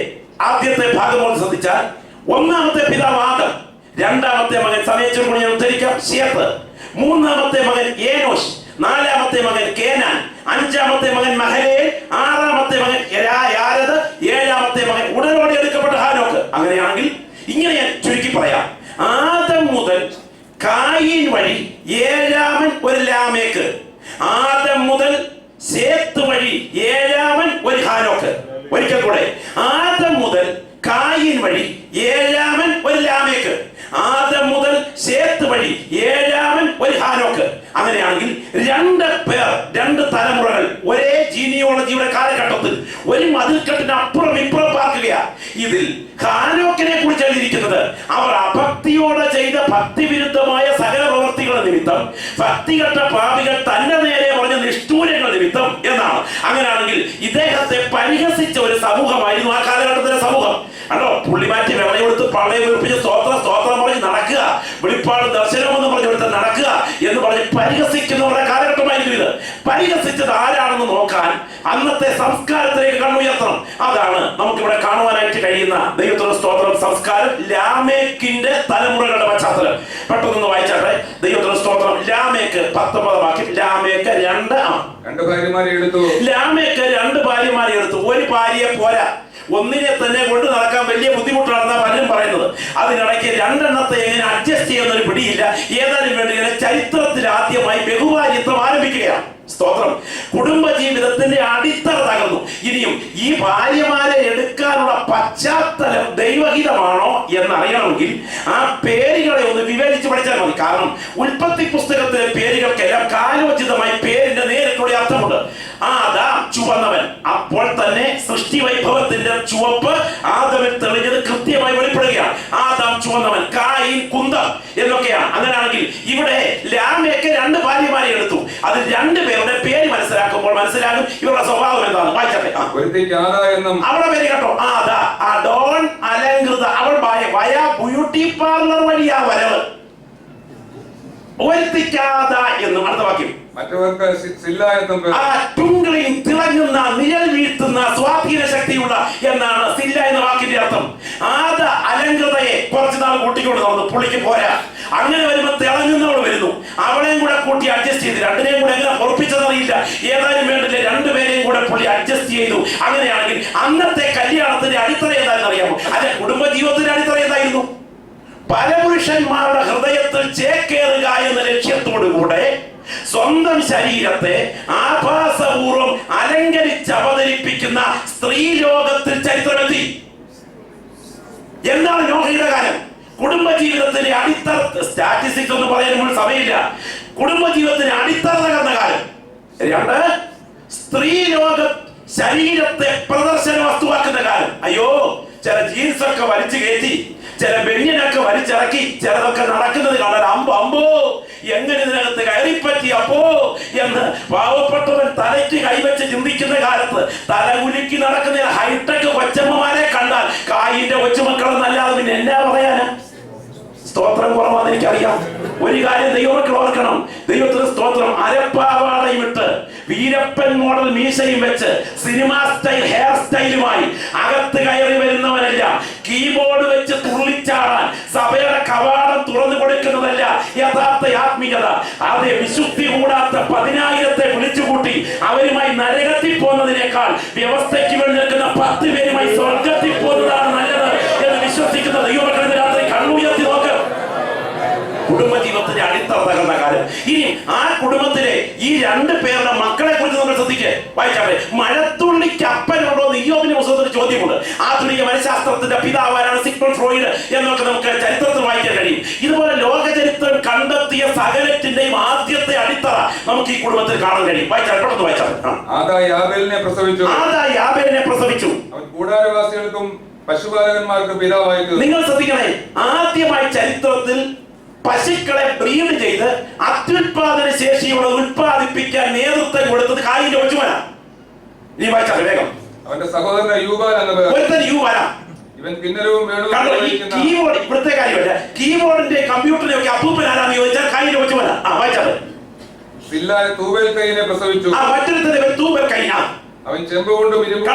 ആദ്യത്തെ ഭാഗം ശ്രദ്ധിച്ചാൽ 1ാമത്തെ പിതാവ് ആദം, 2ാമത്തെ മകൻ സമയച്ചു കൂടി ഞാൻ ഉദ്ധരിക്കാം ശേത്ത്, 3ാമത്തെ മകൻ ഏനോഷ്, 4ാമത്തെ മകൻ കേനാൻ, 5ാമത്തെ മകൻ മഹലേൽ, 6ാമത്തെ മകൻ യാരദ്, 7ാമത്തെ മകൻ ഉടനോടെ എടുക്കപ്പെട്ട ഹാനോക്ക്. അങ്ങനെയാണെങ്കിൽ ഇങ്ങനെ ഞാൻ ചുരുക്കി പറയാം. ആദം മുതൽ കായീൻ വഴി 7ാമൻ ഒരു ലാമേക്ക്, ആദം മുതൽ ശേത്ത് വഴി 7ാമൻ ഒരു ഹാനോക്ക്. ഒരിക്കൽ കൂടെ, ആദം മുതൽ കായീൻ വഴി 7ാമൻ ഒരു ലാമേക്ക്, ആദം മുതൽ ശേത്ത് വഴി 7ാമൻ ഒരു ഹാനോക്ക്. അങ്ങനെയാണെങ്കിൽ 2 പേർ, 2 തലമുറകൾ ഒരേ ജീനിയോളജിയുടെ കാലഘട്ടത്തിൽ ഒരു മതിൽക്കെട്ടിന് അപ്പുറം ഇപ്പുറം പാർക്കുകയാണ്. ഇതിൽ ഹാനോക്കിനെ കുറിച്ച് എഴുതിയിരിക്കുന്നത് അവർ അഭക്തിയോടെ ചെയ്ത ഭക്തിവിരുദ്ധമായ സകല പ്രവർത്തികൾ നിമിത്തം, ഭക്തികെട്ട പാപികൾ തന്നെ നേരെ പറഞ്ഞ നിഷ്ഠൂരങ്ങൾ നിമിത്തം എന്നാണ്. അങ്ങനെയാണെങ്കിൽ ഇദ്ദേഹത്തെ പരിഹസിച്ച ഒരു സമൂഹമായിരുന്നു ആ കാലഘട്ടത്തിലെ സമൂഹം. അല്ലോ, പുള്ളിമാറ്റി വിളയെടുത്ത് പള്ളയെ വീർപ്പിച്ച് സ്തോത്രം സ്തോത്രം പറഞ്ഞ് നടക്കുക, വെളിപ്പാട് ദർശനമെന്ന് പറഞ്ഞെടുത്ത് നടക്കുക എന്ന് പറഞ്ഞ് പരിഹസിക്കുന്നവരുടെ കാലഘട്ടമായിരുന്നു ഇത്. പരിഹസിച്ചത് ആരാണെന്ന് നോക്കാൻ അന്നത്തെ സംസ്കാരത്തിലേക്ക് കണ്ണുയർത്തണം. അതാണ് നമുക്കിവിടെ കാണുവാനായിട്ട് കഴിയുന്ന ദൈവത്തിന്റെ സ്തോത്രം സംസ്കാരം. ലാമേക്കിന്റെ തലമുറകളുടെ പശ്ചാത്തലം പെട്ടെന്ന് വായിച്ചാട്ടെ. ദൈവത്തിന്റെ സ്തോത്രം. ലാമേക്ക് 19 വാക്യം. ലാമേക്ക് 2 ഭാര്യമാരെ എടുത്തു. ലാമേക്ക് 2 ഭാര്യമാരെ എടുത്തു. ഒരു ഭാര്യയെ പോരാ, ഒന്നിനെ തന്നെ കൊണ്ട് നടക്കാൻ വലിയ ബുദ്ധിമുട്ടാണെന്നാ പലരും പറയുന്നത്. അതിനിടയ്ക്ക് 2 എണ്ണത്തെ എങ്ങനെ അഡ്ജസ്റ്റ് ചെയ്യുന്നൊരു പിടിയില്ല. ഏതാനും വേണ്ടി ചരിത്രത്തിൽ ആദ്യമായി ബഹുഭാര്യത്വം ആരംഭിക്കുകയാണ്. സ്തോത്രം. കുടുംബജീവിതത്തിന്റെ അടിത്തറ തകർന്നു. ഇനിയും ഈ ഭാര്യമാരെ എടുക്കാനുള്ള പശ്ചാത്തലം ദൈവഹിതമാണോ എന്നറിയണമെങ്കിൽ ആ പേരുകളെ ഒന്ന് വിവരിച്ച് പഠിച്ചാൽ മതി. കാരണം ഉൽപ്പത്തി പുസ്തകത്തിലെ പേരുകൾക്കെല്ലാം കാലോചിതമായി പേരിന്റെ നേരിട്ടുള്ള അർത്ഥമുണ്ട്. ആദാം ചുവന്നവൻ. അപ്പോൾ തന്നെ സൃഷ്ടി വൈഭവത്തിന്റെ ചുവപ്പ് ആദമിൽ തെളിഞ്ഞത് കൃത്യമായി വെളിപ്പെടുകയാണ്. ആദാം ചുവന്നവൻ, കായീൻ കുന്തം എന്നൊക്കെയാണ്. അങ്ങനെയാണെങ്കിൽ ഇവിടെ ലാമേക്ക് 2 ഭാര്യമാരെ എടുത്തു. അതിൽ 2 പേരുടെ പേര് മനസ്സിലാക്കുമ്പോൾ മനസ്സിലാകും ഇവരുടെ സ്വഭാവം എന്താണ്. വായിച്ചട്ടെ. അവളുടെ പേര് കേട്ടോ, ആദാ, അഡോൺ, അലങ്കൃത. അവൾ ബ്യൂട്ടി പാർലർ വഴിയാ വരവ്. ഒരുത്തിക്കാത എന്നും അടുത്ത വാക്യം. മറ്റവർക്ക് സില്ല എന്നും പേർ. ട്വിങ്ക്ലിംഗ്, തിളങ്ങുന്ന, നിഴൽ വീഴ്ത്തുന്ന, സ്വാധീന ശക്തിയുള്ള എന്നാണ് സില്ല എന്ന വാക്കിന്റെ അർത്ഥം. ആദ അലങ്കൃതയെ കുറച്ചു നാൾ കൂട്ടിക്കൊണ്ട് നടന്നു. പുള്ളിക്ക് പോരാ. അങ്ങനെ വരുമ്പോ തിളങ്ങുന്നവൾ വരുന്നു. അവളെയും കൂടെ കൂട്ടി അഡ്ജസ്റ്റ് ചെയ്ത് 2നെയും കൂടെ എങ്ങനെ ഉറപ്പിച്ചതറിയില്ല. ഏതായാലും വേണ്ടില്ല, 2 പേരെയും കൂടെ പുള്ളി അഡ്ജസ്റ്റ് ചെയ്തു. അങ്ങനെയാണെങ്കിൽ അന്നത്തെ കല്യാണത്തിന്റെ അടിത്തറ ഏതാണെന്ന് അറിയാമോ? അല്ലെ, കുടുംബജീവിതത്തിന്റെ അടിത്തറ ഏതായിരുന്നു? പരപുരുഷന്മാരുടെ ഹൃദയത്തിൽ ചേക്കേറുക എന്ന ലക്ഷ്യത്തോടുകൂടെ സ്വന്തം ശരീരത്തെ ആഭാസപൂർവം അലങ്കരിച്ച് അവതരിപ്പിക്കുന്ന സ്ത്രീ ലോകത്തിൽ ചരിത്രമെത്തി. എന്താണ് നോഹയുടെ കാലം? കുടുംബജീവിതത്തിന്റെ അടിത്തറ. സ്റ്റാറ്റിസ്റ്റിക്സ് ഒന്നും പറയാൻ സമയമില്ല. കുടുംബജീവിതത്തിന് അടിത്തറ തകർന്ന കാലം. 2, സ്ത്രീ ലോക ശരീരത്തെ പ്രദർശന വസ്തുവാക്കുന്ന കാലം. അയ്യോ, ചില ജീൻസ് ഒക്കെ വലിച്ചു കയറ്റി, ചില ബെന്യനൊക്കെ വലിച്ചിറക്കി, ചിലതൊക്കെ നടക്കുന്നത് കാണാൻ അമ്പോ എങ്ങനെ ഇതിനകത്ത് കയറിപ്പറ്റി അപ്പോ എന്ന് പാവപ്പെട്ടവൻ തലയ്ക്ക് കൈവച്ച് ചിന്തിക്കുന്ന കാലത്ത് തലകുലുക്കി നടക്കുന്ന ഹൈടെക് കൊച്ചമ്മമാരെ കണ്ടാൽ കായിന്റെ കൊച്ചുമക്കളെന്നല്ലാതെ പിന്നെ എന്നാ പറയാനാ? സ്തോത്രം കുറവാന്ന് എനിക്കറിയാം. ഒരു കാര്യം ദൈവമക്കൾ ഓർക്കണം. ദൈവത്തിന് സ്തോത്രം. അരപ്പാവാടയും ഇട്ട് വീരപ്പൻ മോഡൽ മീശയും വെച്ച് സിനിമാ സ്റ്റൈൽ ഹെയർ സ്റ്റൈലുമായി അകത്ത് കയറി വരുന്നവനല്ല. കീബോർഡ് വെച്ച് തുള്ളിച്ചാടാൻ സഭയുടെ കവാടം തുറന്നു കൊടുക്കുന്നതല്ല യഥാർത്ഥ ആത്മീയത. അതേ, വിശുദ്ധി കൂടാത്ത 10,000-ത്തെ വിളിച്ചുകൂട്ടി അവരുമായി നരകത്തിൽ പോകുന്നതിനേക്കാൾ വ്യവസ്ഥയ്ക്ക് വേണ്ടി നിൽക്കുന്ന 10 പേരുമായി സ്വർഗത്തിൽ പോകുന്നതാണ് നല്ലത് എന്ന് വിശ്വസിക്കുന്ന ദൈവമക്കളുടെ രാത്രി കണ്ണുയർത്തി നോക്ക്. കുടുംബജീവിതത്തിന്റെ അടിത്തറ തകർന്ന കാലം. ഇനി ആ കുടുംബത്തിലെ ഈ 2 പേരുടെ മക്കളെ കുറിച്ച് നമ്മൾ ശ്രദ്ധിക്കേ. വായിച്ചാട്ടെ. മഴത്തുള്ളിക്ക് അപ്പനുണ്ടോ എന്ന് ഇയ്യോബിന്റെ പുസ്തകത്തിൽ ചോദ്യമുണ്ട്. ആധുനിക മനഃശാസ്ത്രത്തിന്റെ പിതാവാരാണ് സിഗ്മണ്ട് ഫ്രോയിഡ് എന്നൊക്കെ നമുക്ക് ചരിത്രത്തിൽ വായിക്കാൻ കഴിയും. ഇതുപോലെ ലോക ചരിത്രം കണ്ടെത്തിയ സകലത്തിന്റെയും ആദ്യത്തെ അടിത്തറ നമുക്ക് ഈ കുടുംബത്തിൽ കാണാൻ കഴിയും. വായിച്ചാൽ പെട്ടെന്ന് വായിച്ചാൽ. ആദാം യാബേലിനെ പ്രസവിച്ചു. അവൻ കൂടാരവാസികൾക്കും പശുപാലകന്മാർക്കും പിതാവായി. നിങ്ങൾ ശ്രദ്ധിക്കണേ, ആദ്യമായി ചരിത്രത്തിൽ പശുക്കളെ ബ്രീഡ് ചെയ്ത് അത്യുത്പാദന ശേഷിയുള്ള ഉത്പാദിപ്പിക്കാൻ നേതൃത്വം കൊടുത്തത് കായിന്റെ കൊച്ചുമോനാ. നീ വായിച്ചാൽ വേഗം. അവന്റെ സഹോദരൻ യൂബാൽ എന്ന പേർ. ഇവൻ കിന്നരവും കീബോർഡ്. ഇവിടുത്തെ കാര്യമല്ല, കീബോർഡിന്റെ കമ്പ്യൂട്ടറിന്റെ ഒക്കെ അപ്പൂപ്പൻ ആരാന്ന് ചോദിച്ചാൽ കായിന്റെ കൊച്ചുമോനാ. വായിച്ചാൽ. തൂബേൽ കൈനെ പ്രസവിച്ചു. തൂബേൽ കൈ. അവൻ ചെമ്പ് കൊണ്ടും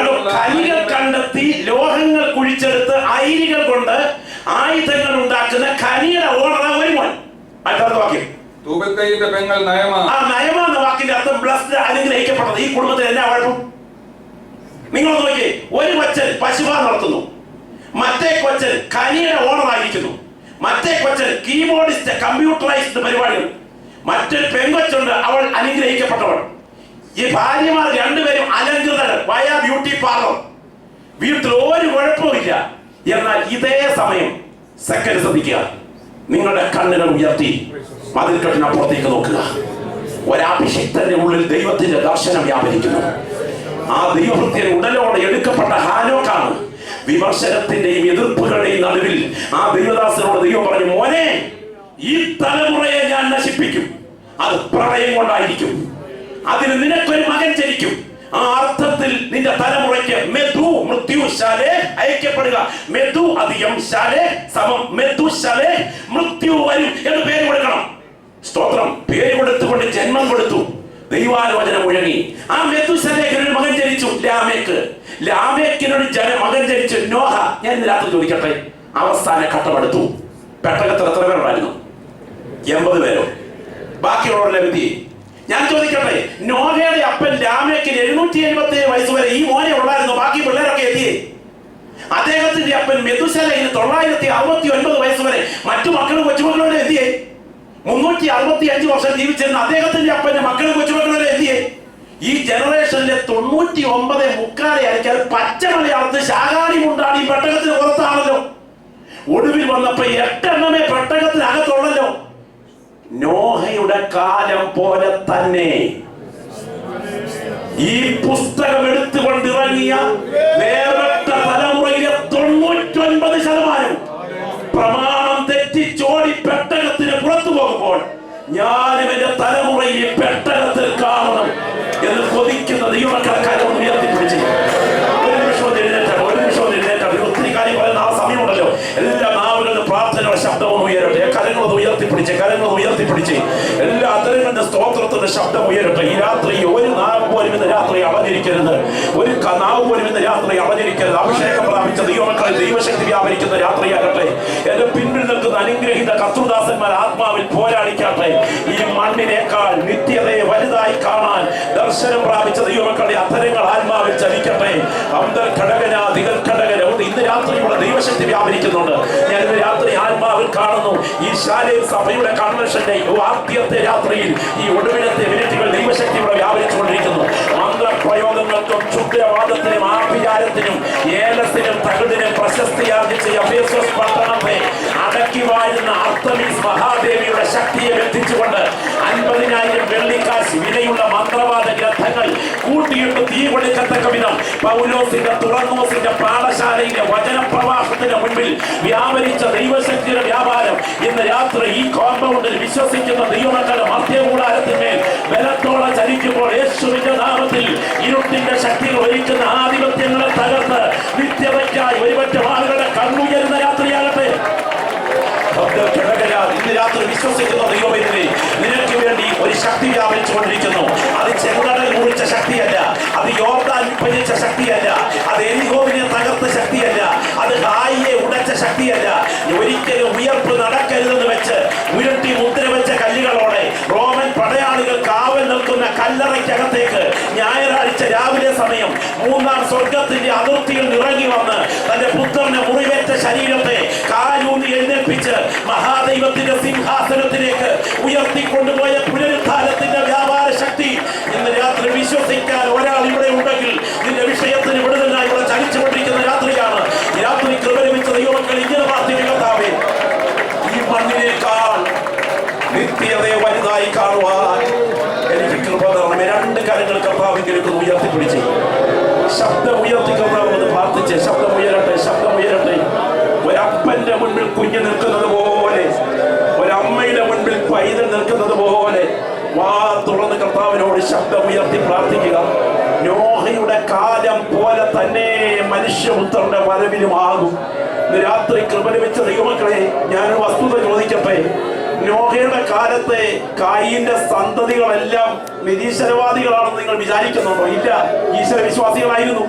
കനികൾ കണ്ടെത്തി ലോഹങ്ങൾ കുഴിച്ചെടുത്ത് അയിരികൾ കൊണ്ട് ആയുധങ്ങൾ ഉണ്ടാക്കുന്ന ഖനിയുടെ ഓണറാ ഒരു മോൻ. അടുത്ത വാക്യം. തൂബേൽ കൈയുടെ പെങ്ങൾ നയമ. നയമ എന്ന വാക്കിന്റെ അർത്ഥം ബ്ലസ്ഡ്, അനുഗ്രഹിക്കപ്പെട്ടത്. ഈ കുടുംബത്തിൽ എന്നാ കുഴപ്പം? നിങ്ങൾ നോക്കിയേ, ഒരു കൊച്ചൻ പശുപാലനം നടത്തുന്നു, മറ്റേ കൊച്ചൻ ഖനിയുടെ ഓണറായിരിക്കുന്നു, മറ്റേ കൊച്ചൻ കീബോർഡിസ്റ്റ്, കമ്പ്യൂട്ടറൈസ്ഡ് പരിപാടികൾ, മറ്റൊരു പെങ്കൊച്ചുണ്ട്, അവൾ അനുഗ്രഹിക്കപ്പെട്ടവൾ. ഈ ഭാര്യമാർ രണ്ടുപേരും അലങ്കൃതർ, വയ ബ്യൂട്ടി പാർലർ, വീട്ടിൽ ഒരു കുഴപ്പമില്ല. എന്നാൽ ഇതേ സമയം സെക്കൻഡ് ശ്രദ്ധിക്കുക, നിങ്ങളുടെ കണ്ണുകൾ ഉയർത്തി മതിൽക്കെട്ടിനപ്പുറത്തേക്ക് നോക്കുക. ഒരഭിഷിക്തന്റെ ഉള്ളിൽ ദൈവത്തിന്റെ ദർശനം വ്യാപരിക്കുന്നു. ആ ദൈവഭൃത്യൻ ഉടലോടെ എടുക്കപ്പെട്ട ഹാനോക്കാണ്. വിമർശനത്തിന്റെയും എതിർപ്പുകളുടെയും നടുവിൽ ആ ദൈവദാസനോട് ദൈവം പറഞ്ഞു, മോനെ, ഈ തലമുറയെ ഞാൻ നശിപ്പിക്കും, അത് പ്രളയം കൊണ്ടായിരിക്കും, അതിന് നിനക്കൊരു മകൻ ജനിക്കും. ആ അർത്ഥത്തിൽ നിന്റെ തലമുറയ്ക്ക് മെധു മൃത്യുശാലെ അയക്കപ്പെടുക. മെധു അധികം ശാലെ സമം മെധുശാലെ മൃത്യു വരും എന്ന് പേര് കൊടുക്കണം. സ്തോത്രം. പേര് കൊടുത്തുകൊണ്ട് ജന്മം കൊടുത്തു. ദൈവാലോചന മുഴങ്ങി. ആ മെധുശാലേക്ക് ഒരു മകൻ ജനിച്ചു, ലാമേക്ക്. ലാമേക്കിനൊരു മകൻ ജനിച്ചു, നോഹ. ഞാൻ ഇന്ന് രാത്രി ചോദിക്കട്ടെ, അവസാന ഘട്ടമെടുത്തു. പെട്ടകത്തിൽ എത്ര പേരുണ്ടായിരുന്നു? 80 പേരോ? ബാക്കിയുള്ളവരുടെ വിധി ഞാൻ ചോദിക്കട്ടെ, നോഹയുടെ അപ്പൻ ലാമേക്കിന് 777 വയസ്സ് വരെ ഈ മോനെ ഉള്ളായിരുന്നു, ബാക്കി പിള്ളേരൊക്കെ എത്തിയേ. അദ്ദേഹത്തിന്റെ അപ്പൻ മെതുശലയിന് 969 വയസ്സ് വരെ മറ്റു മക്കളും കൊച്ചുമക്കളോടെ എത്തിയേ. 365 വർഷം ജീവിച്ചിരുന്ന അദ്ദേഹത്തിന്റെ അപ്പന്റെ മക്കളും കൊച്ചുമക്കളോടെ എത്തിയേ. ഈ ജനറേഷനിലെ 99 മുക്കാലെ അയക്കാൻ പച്ച മലയാളത്തിൽ ശാകാടി മുണ്ടാടി പെട്ടകത്തിന് പുറത്താണല്ലോ. ഒടുവിൽ വന്നപ്പോ 8 എണ്ണമേ പെട്ടകത്തിനകത്തുള്ളല്ലോ. നോഹയുടെ കാലം പോലെ തന്നെ ഈ പുസ്തകം എടുത്തുകൊണ്ടിറങ്ങിയ വേറിട്ട തലമുറയിലെ 99% പ്രമാണം തെറ്റിച്ചോടി പെട്ടകത്തിന് പുറത്തു പോകുമ്പോൾ ഞാനും എന്റെ തലമുറയിൽ പെട്ടകത്തിൽ കാണണം എന്ന് കൊതിക്കുന്ന ദൈവമക്കളക്കാരെ ഉയർത്തിപ്പിടിച്ച് ഒരു നിമിഷം എഴുന്നേറ്റാണ്. ഒത്തിരി കാര്യം പറയുന്ന ആ സമയമുണ്ടല്ലോ. എല്ലാ നാവുകളുടെ പ്രാർത്ഥനയുടെ ശബ്ദവും ഉയരട്ടെ. കരങ്ങളത് ഉയർത്തിപ്പിടിച്ച് എല്ലാ അതരങ്ങളുടെ സ്തോത്രത്തിന്റെ ശബ്ദം ഉയരട്ടെ. ഈ രാത്രി ഒരു നാവ് പോലും ഇന്ന് രാത്രി അവതരിക്കരുത്, ഒരു നാവ് പോലും ഇന്ന് രാത്രി അവതരിക്കരുത്. അഭിഷേകം പ്രാപിച്ച ദൈവമക്കളെ ദൈവശക്തി വ്യാപരിക്കുന്ന രാത്രിയാകട്ടെ. എന്റെ പിന്നിൽ നിൽക്കുന്ന അനുഗ്രഹീത കർത്തൃദാസന്മാർ ആത്മാവിൽ പോരാടിക്കാട്ടെ. ഈ മണ്ണിനേക്കാൾ നിത്യതയെ വലുതായി കാണാൻ ദർശനം പ്രാപിച്ച ദൈവമക്കളുടെ അധരങ്ങൾ ആത്മാവിൽ ചലിക്കട്ടെ. ഇന്ന് രാത്രി ഇവിടെ ദൈവശക്തി വ്യാപരിക്കുന്നുണ്ട്. ഞാൻ ഇന്ന് രാത്രി ആത്മാവിൽ കാണുന്നു. ഈ ശാലയിൽ സഭയുടെ കൺവെൻഷന്റെ ആദ്യത്തെ രാത്രിയിൽ ഈ ഒടുവിലത്തെ മിനിറ്റുകൾ ദൈവശക്തി ഇവിടെ വ്യാപരിച്ചുകൊണ്ടിരിക്കുന്നു. മന്ത്രപ്രയോഗങ്ങൾക്കും ക്ഷുദ്രവാദത്തിനും ആഭിചാരത്തിനും ഏലത്തിനും തകടിനും പ്രശസ്തിയാർജിച്ച എഫേസോസ് പട്ടണത്തെ അടക്കി വാഴുന്ന അർത്തമീസ് മഹാദേവിയുടെ ശക്തിയെ ബന്ധിച്ചുകൊണ്ട് 50,000 വെള്ളിക്കാശ് വിലയുള്ള മന്ത്രവാദ ഗ്രന്ഥങ്ങൾ കൂട്ടിയിട്ട് തീ കൊടുക്കത്തക്ക വിധം പൗലോസിന്റെ തുറന്നോസിന്റെ പാഠശാലയിലെ വചനപ്രവാഹത്തിന് മുൻപിൽ വ്യാപരിച്ച ദൈവശക്തിയുടെ വ്യാപാരം ഇന്ന് രാത്രി ഈ കോമ്പൗണ്ടിൽ വിശ്വസിക്കുന്ന ദൈവമക്കളുടെ മധ്യകൂടാരത്തിന്മേൽ ബലത്തോടെ ചലിക്കുമ്പോൾ യേശുവിന്റെ നാമത്തിൽ ഇരുട്ടിന്റെ ശക്തികൾ ഒരിക്കുന്ന ആധിപത്യങ്ങളെ തകർത്ത് നിത്യതയ്ക്കായി ഒരുപറ്റം ആളുകളുടെ കണ്ണുയരുന്ന രാത്രിയാകട്ടെ. ഇന്ന് രാത്രി വിശ്വസിക്കുന്ന ദൈവമേ, നിനക്ക് വേണ്ടി ഒരു ശക്തി വ്യാപരിച്ചുകൊണ്ടിരിക്കുന്നു. അത് ചെങ്കടൽ മുറിച്ച ശക്തിയല്ല, അത് യോർദാൻ വിഭജിച്ച ശക്തിയല്ല, അത് എരിഹോവിനെ തകർത്ത ശക്തിയല്ല, അത് ഹായിയെ ഉടച്ച ശക്തിയല്ല. ഒരിക്കലും ഉയർപ്പ് നടക്കരുതെന്ന് വെച്ച് ഉരുട്ടി മുദ്ര വെച്ച കല്ലുകളോടെ റോമൻ പടയാളികൾ കാവൽ നിൽക്കുന്ന കല്ലറയ്ക്കകത്തേക്ക് ഞായറാഴ്ച രാവിലെ സമയം 3-ാം സ്വർഗത്തിന്റെ അതിർത്തിയിൽ ഇറങ്ങി വന്ന് തന്റെ പുത്രന്റെ മുറിവേറ്റ ശരീരത്തെ കാലൂന്നി എഴുന്നേൽപ്പിച്ച് മഹാദൈവത്തിന്റെ സിംഹാസനത്തിലേക്ക് ഉയർത്തിക്കൊണ്ടുപോയ പുനരുദ്ധാനത്തിന്റെ വ്യാപാര ശക്തി ഇന്ന് രാത്രി വിശ്വസിക്കാൻ ഒരാൾ ഇവിടെ ഉണ്ടെങ്കിൽ നിന്റെ വിഷയത്തിന് വിടുതലായി ഇവിടെ ചലിച്ചുകൊണ്ടിരിക്കുന്ന രാത്രിയാണ്. രാത്രി കൃപ ലഭിച്ച ദൈവമക്കൾ ഇങ്ങനെ പ്രാർത്ഥിക്കുകയെ, ഈ മണ്ണിനേക്കാൾ നിത്യതയെ വലുതായി കാണുവാൻ എനിക്ക് കുഞ്ഞ് നിൽക്കുന്നത് പോലെ, ഒരമ്മയുടെ മുൻപിൽ പൈതൽ നിൽക്കുന്നത് പോലെ വാ തുറന്ന് കർത്താവിനോട് ശബ്ദമുയർത്തി പ്രാർത്ഥിക്കുക. നോഹയുടെ കാലം പോലെ തന്നെ മനുഷ്യപുത്രന്റെ വരവിലുമാകും. ഇന്ന് രാത്രി കൃപ ലഭിച്ച ദൈവമക്കളെ, ഞാനൊരു വസ്തുത ചോദിക്കട്ടെ. നോഹയുടെ കാലത്തെ കായീന്റെ സന്തതികളെല്ലാം നിരീശ്വരവാദികളാണെന്ന് നിങ്ങൾ വിചാരിക്കുന്നുണ്ടോ? ഇല്ല, ഈശ്വര വിശ്വാസികളായിരുന്നു.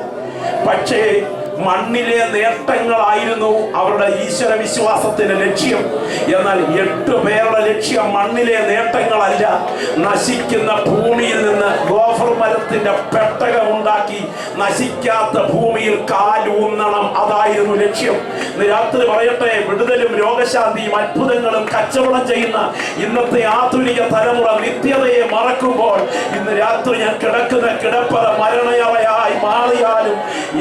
പക്ഷേ മണ്ണിലെ നേട്ടങ്ങളായിരുന്നു അവരുടെ ഈശ്വര വിശ്വാസത്തിന്റെ ലക്ഷ്യം. എന്നാൽ 8 പേരുടെ ലക്ഷ്യം മണ്ണിലെ നേട്ടങ്ങളല്ല, നശിക്കുന്ന ഭൂമിയിൽ നിന്ന് ഗോഫർ മരത്തിന്റെ പെട്ടകമുണ്ടാക്കി നശിക്കാത്ത ഭൂമിയിൽ കാലൂന്നണം. അതായിരുന്നു ലക്ഷ്യം. ഇന്ന് രാത്രി പറയട്ടെ, വിടുതലും രോഗശാന്തിയും അത്ഭുതങ്ങളും കച്ചവടം ചെയ്യുന്ന ഇന്നത്തെ ആധുനിക തലമുറ നിത്യതയെ മറക്കുമ്പോൾ, ഇന്ന് രാത്രി ഞാൻ കിടക്കുന്ന കിടപ്പറ മരണയറയായി മാറിയാലും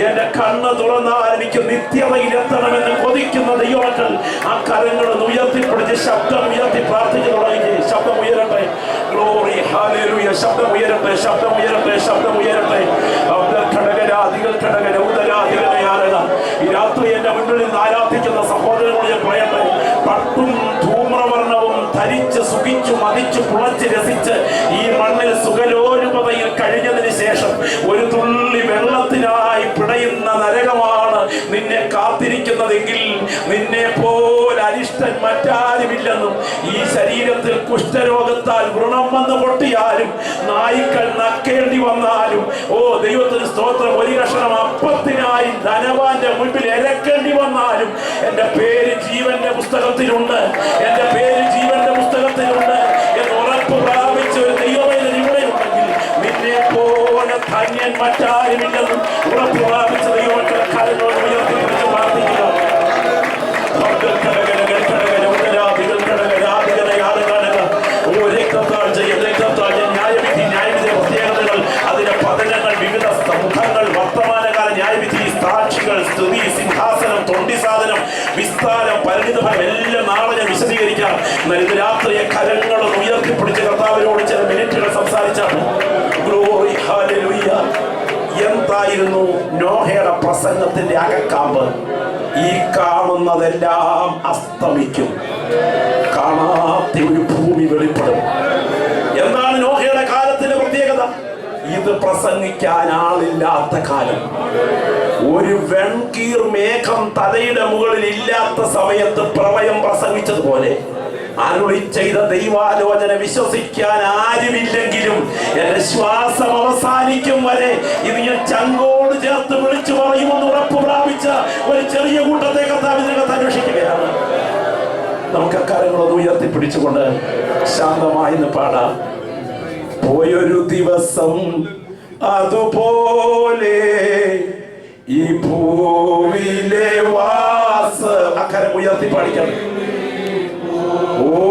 എന്റെ കണ്ണ് തുറന്നാൽ എനിക്ക് നിത്യതയിലെത്തണമെന്ന് കൊതിക്കുന്ന ദൈവമക്കൾ ആ കരങ്ങൾ ഉയർത്തിപ്പിടിച്ച് ശബ്ദം ഉയർത്തി പ്രാർത്ഥിച്ചു തുടങ്ങി. ശബ്ദം ഉയരട്ടെ, ഗ്ലോറി, ഹല്ലേലൂയ. ശബ്ദം ഉയരട്ടെ, ശബ്ദം ഉയരട്ടെ, ശബ്ദം ഉയരട്ടെ. ഈ രാത്രി എന്റെ മുന്നിൽ നിന്ന് ആരാധിക്കുന്ന സഹോദരങ്ങളോട് ഞാൻ പറയട്ടെ, പട്ടും ധൂമ്രവർണ്ണവും ധരിച്ച് സുഖിച്ചു മതിച്ചു പുളച്ച് രസിച്ച് ഈ മണ്ണിൽ സുഖലോലുപതയിൽ കഴിഞ്ഞതിന് ശേഷം ഒരു തുള്ളി വെള്ളത്തിനായി പിടയുന്ന നരകമാണ് നിന്നെ കാത്തിരിക്കുന്നതെങ്കിൽ, നിന്നെ പോലെ അരിഷ്ടൻ മറ്റാരുമില്ലെന്നും, ഈ ശരീരത്തിൽ കുഷ്ഠരോഗത്താൽ വ്രണം വന്ന് പൊട്ടിയാലും നായ്ക്കൾ നക്കേണ്ടി വന്നാലും, ഓ ദൈവത്തിന് സ്തോത്രം, ഒരു കഷണം അപ്പത്തിനായി ധനവാന്റെ മുൻപിൽ ഇരക്കേണ്ടി വന്നാലും എന്റെ പേര് ജീവന്റെ പുസ്തകത്തിലുണ്ട്, എന്റെ പേര് ജീവന്റെ പുസ്തകത്തിലുണ്ട് എന്ന് ഉറപ്പ് പ്രാപിച്ച ഒരു ദൈവവേദന ഇവിടെ ഉണ്ടെങ്കിൽ, നിന്നെ പോലെ ധന്യൻ മറ്റാരുമില്ലെന്നും ഉറപ്പ് പ്രാപിച്ച ദൈവമക്കളെ കാലങ്ങളോട് ഉയർത്തിപ്പിടിച്ച് പ്രാർത്ഥിക്കുക. ന്യായവിധി പ്രത്യേകതകൾ, അതിന്റെ പതനങ്ങൾ, വിവിധ മുഖങ്ങൾ, വർത്തമാനകാല ന്യായവിധി, സാക്ഷികൾ, സ്തുതി, സിംഹാസനം, തൊണ്ടിസാധനം, വിസ്താരം, പരിണിതഫലം എല്ലാം നാളെ ഞാൻ വിശദീകരിക്കാം. എന്നാൽ ഇത് രാത്രിയെ കരങ്ങൾ ഉയർത്തിപ്പിടിച്ച് കർത്താവിനോട് ചില മിനിറ്റുകൾ സംസാരിച്ചാണ്. Glory, hallelujah. എന്തായിരുന്നു നോഹയുടെ പ്രസംഗത്തിന്റെ അകക്കാമ്പ്? ഈ കാണുന്നതെല്ലാം അസ്തമിക്കും, കാണാത്ത ഒരു ഭൂമി വെളിപ്പെടും. എന്താണ് നോഹയുടെ കാലത്തിന്റെ പ്രത്യേകത? ഇത് പ്രസംഗിക്കാൻ ആളില്ലാത്ത കാലം. ഒരു വെൺകീർ മേഘം തലയുടെ മുകളിൽ ഇല്ലാത്ത സമയത്ത് പ്രളയം പ്രസംഗിച്ചതുപോലെ അരുളി ചെയ്ത ദൈവാലോചന വിശ്വസിക്കാൻ ആരുമില്ലെങ്കിലും എന്റെ ശ്വാസം അവസാനിക്കും വരെ ഇത് ഞാൻ ചങ്കോട് ചേർത്ത് വിളിച്ചു പറയുമെന്ന് ഉറപ്പ് പ്രാപിച്ച ഒരു ചെറിയ കൂട്ടത്തെ കർത്താവ് ഇതിനകത്ത് അന്വേഷിക്കുകയാണ്. നമുക്ക് അക്കാര്യങ്ങളൊന്ന് ഉയർത്തിപ്പിടിച്ചുകൊണ്ട് ശാന്തമായി പാടാം. പോയൊരു ദിവസം അതുപോലെ ഈ ഭൂമിയിലെ വാസ അക്കാര്യം ഉയർത്തി പാടിക്കണം. ഓ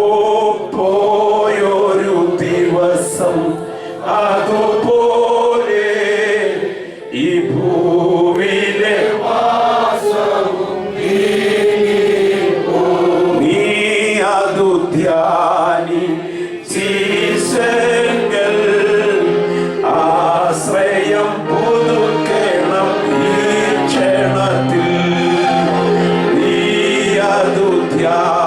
പോയൊരു ദിവസം അതുപോലെ ഈ ഭൂമിയിലെ നീ അതു ധ്യാനി ശീശങ്ങൾ ആശ്രയം പുതുക്കണം ഈ ക്ഷണത്തിൽ നീ അതു ധ്യാനി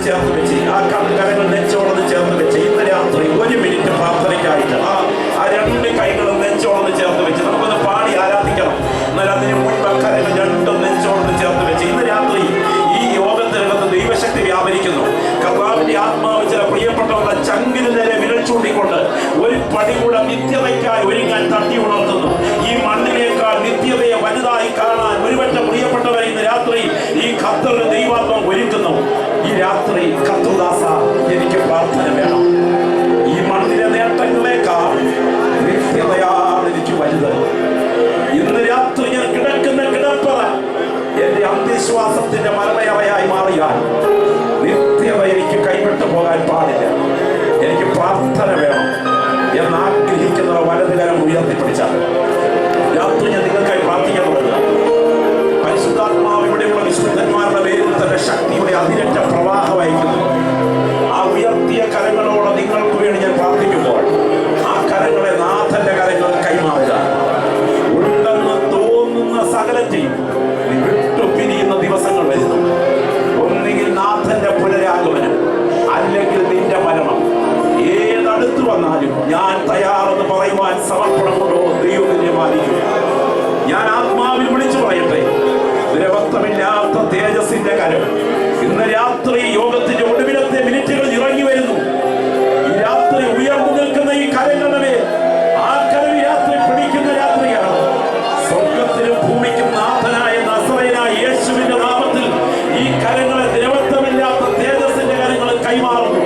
ചേർത്ത് വെച്ച്, ആ കരങ്ങൾ നെഞ്ചോടൊന്ന് ചേർത്ത് വെച്ച് ഇന്ന് രാത്രി 1 മിനിറ്റ് പ്രാർത്ഥനയ്ക്കായിട്ട് ആ 2 കൈകളും നെഞ്ചോടൊന്ന് ചേർത്ത് വെച്ച് നമുക്കൊന്ന് പാടി ആരാധിക്കണം. എന്നാൽ അതിന് മുൻപ് കരങ്ങൾ 2 നെഞ്ചോടൊന്ന് ചേർത്ത് വെച്ച് ഇന്ന് രാത്രി ഈ യോഗത്തിനകത്ത് ദൈവശക്തി വ്യാപരിക്കുന്നു. കർത്താവിന്റെ ആത്മാവ് ചില പ്രിയപ്പെട്ടവരുടെ ചങ്കിന് നേരെ വിരൽ ചൂണ്ടിക്കൊണ്ട് ഒരു പടി കൂടെ നിത്യതയ്ക്കായി ഒരുങ്ങാൻ തട്ടി ഉണർത്തുന്നു. ഈ മണ്ണിനേക്കാൾ നിത്യതയെ വലുതായി കാണാൻ ഒരുപറ്റ പ്രിയപ്പെട്ടവരെ ഇന്ന് രാത്രി ഈ ഖത്തറിന് ദൈവാത്മം ഒരുക്കുന്നു. ഈ രാത്രി കർത്തൃദാസ, എനിക്ക് പ്രാർത്ഥന വേണം. ഈ മണ്ണിലെ നേട്ടങ്ങളേക്കാൾ നിത്യതയാണ് എനിക്ക് വലുത്. ഇന്ന് രാത്രി ഞാൻ കിടക്കുന്ന കിടപ്പറ എന്റെ അന്ധവിശ്വാസത്തിന്റെ മരണയറയായി മാറിയാൽ നിത്യത എനിക്ക് കൈവിട്ടു പോകാൻ പാടില്ല. എനിക്ക് പ്രാർത്ഥന വേണം എന്നാഗ്രഹിക്കുന്നവർ വലതുകരം ഉയർത്തിപ്പിടിച്ചാൽ രാത്രി ഞാൻ നിങ്ങൾക്കായി പ്രാർത്ഥിക്കാൻ പോകുക. പരിശുദ്ധാത്മാവ് ഇവിടെയുള്ള വിശുദ്ധന്മാരുടെ പേരിൽ തന്നെ ശക്തിയുടെ അതിരറ്റ പ്രവാഹം അയക്കുന്നു. ആ ഉയർത്തിയ കരങ്ങളോട് നിങ്ങൾക്ക് വേണ്ടി ഞാൻ പ്രാർത്ഥിക്കുമ്പോൾ ആ കരങ്ങളെ നാഥന്റെ കരങ്ങൾ കൈമാറുക. ഉണ്ടെന്ന് തോന്നുന്ന സകലത്തെയും വിട്ടുപിരിയുന്ന ദിവസങ്ങൾ വരുന്നു. ഒന്നുകിൽ നാഥന്റെ പുനരാഗമനം, അല്ലെങ്കിൽ നിന്റെ മരണം. ഏതടുത്ത് വന്നാലും ഞാൻ തയ്യാറെന്ന് പറയുവാൻ സമർപ്പണം കൊണ്ടോ ദൈവത്തിനെ മാനിക്കുക. ഞാൻ ആത്മാവിൽ വിളിച്ചു പറയട്ടെ, ദ്രവത്വമില്ലാത്ത തേജസ്സിന്റെ കരം ഇന്ന് രാത്രി യോഗത്തിന്റെ ഒടുവിലത്തെ മിനിറ്റുകളിൽ ഇറങ്ങി വരുന്നു. ഈ രാത്രി ഉയർന്നു നിൽക്കുന്ന ഈ കരങ്ങളുടെ മേൽ ആ കരം ഈ രാത്രി പിടിക്കുന്ന രാത്രിയാണ്. സ്വർഗത്തിനും ഭൂമിക്കും നാഥനായ നസറേയനായ യേശുവിന്റെ നാമത്തിൽ ഈ കരങ്ങളെ ദ്രവത്വമില്ലാത്ത തേജസ്സിന്റെ കരങ്ങൾ കൈമാറുന്നു.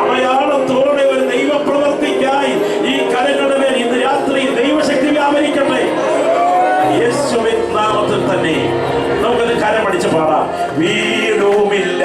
അടയാളത്തോടെ ഒരു ദൈവപ്രവൃത്തിക്കായി ഈ കരങ്ങളുടെ മേൽ ഇന്ന് രാത്രി ദൈവശക്തി വ്യാപരിക്കട്ടെ. യേശുവിൻ നാമത്തിൽ തന്നെ നമുക്കത് കരമടിച്ച് പാടാം. വീടുമില്ല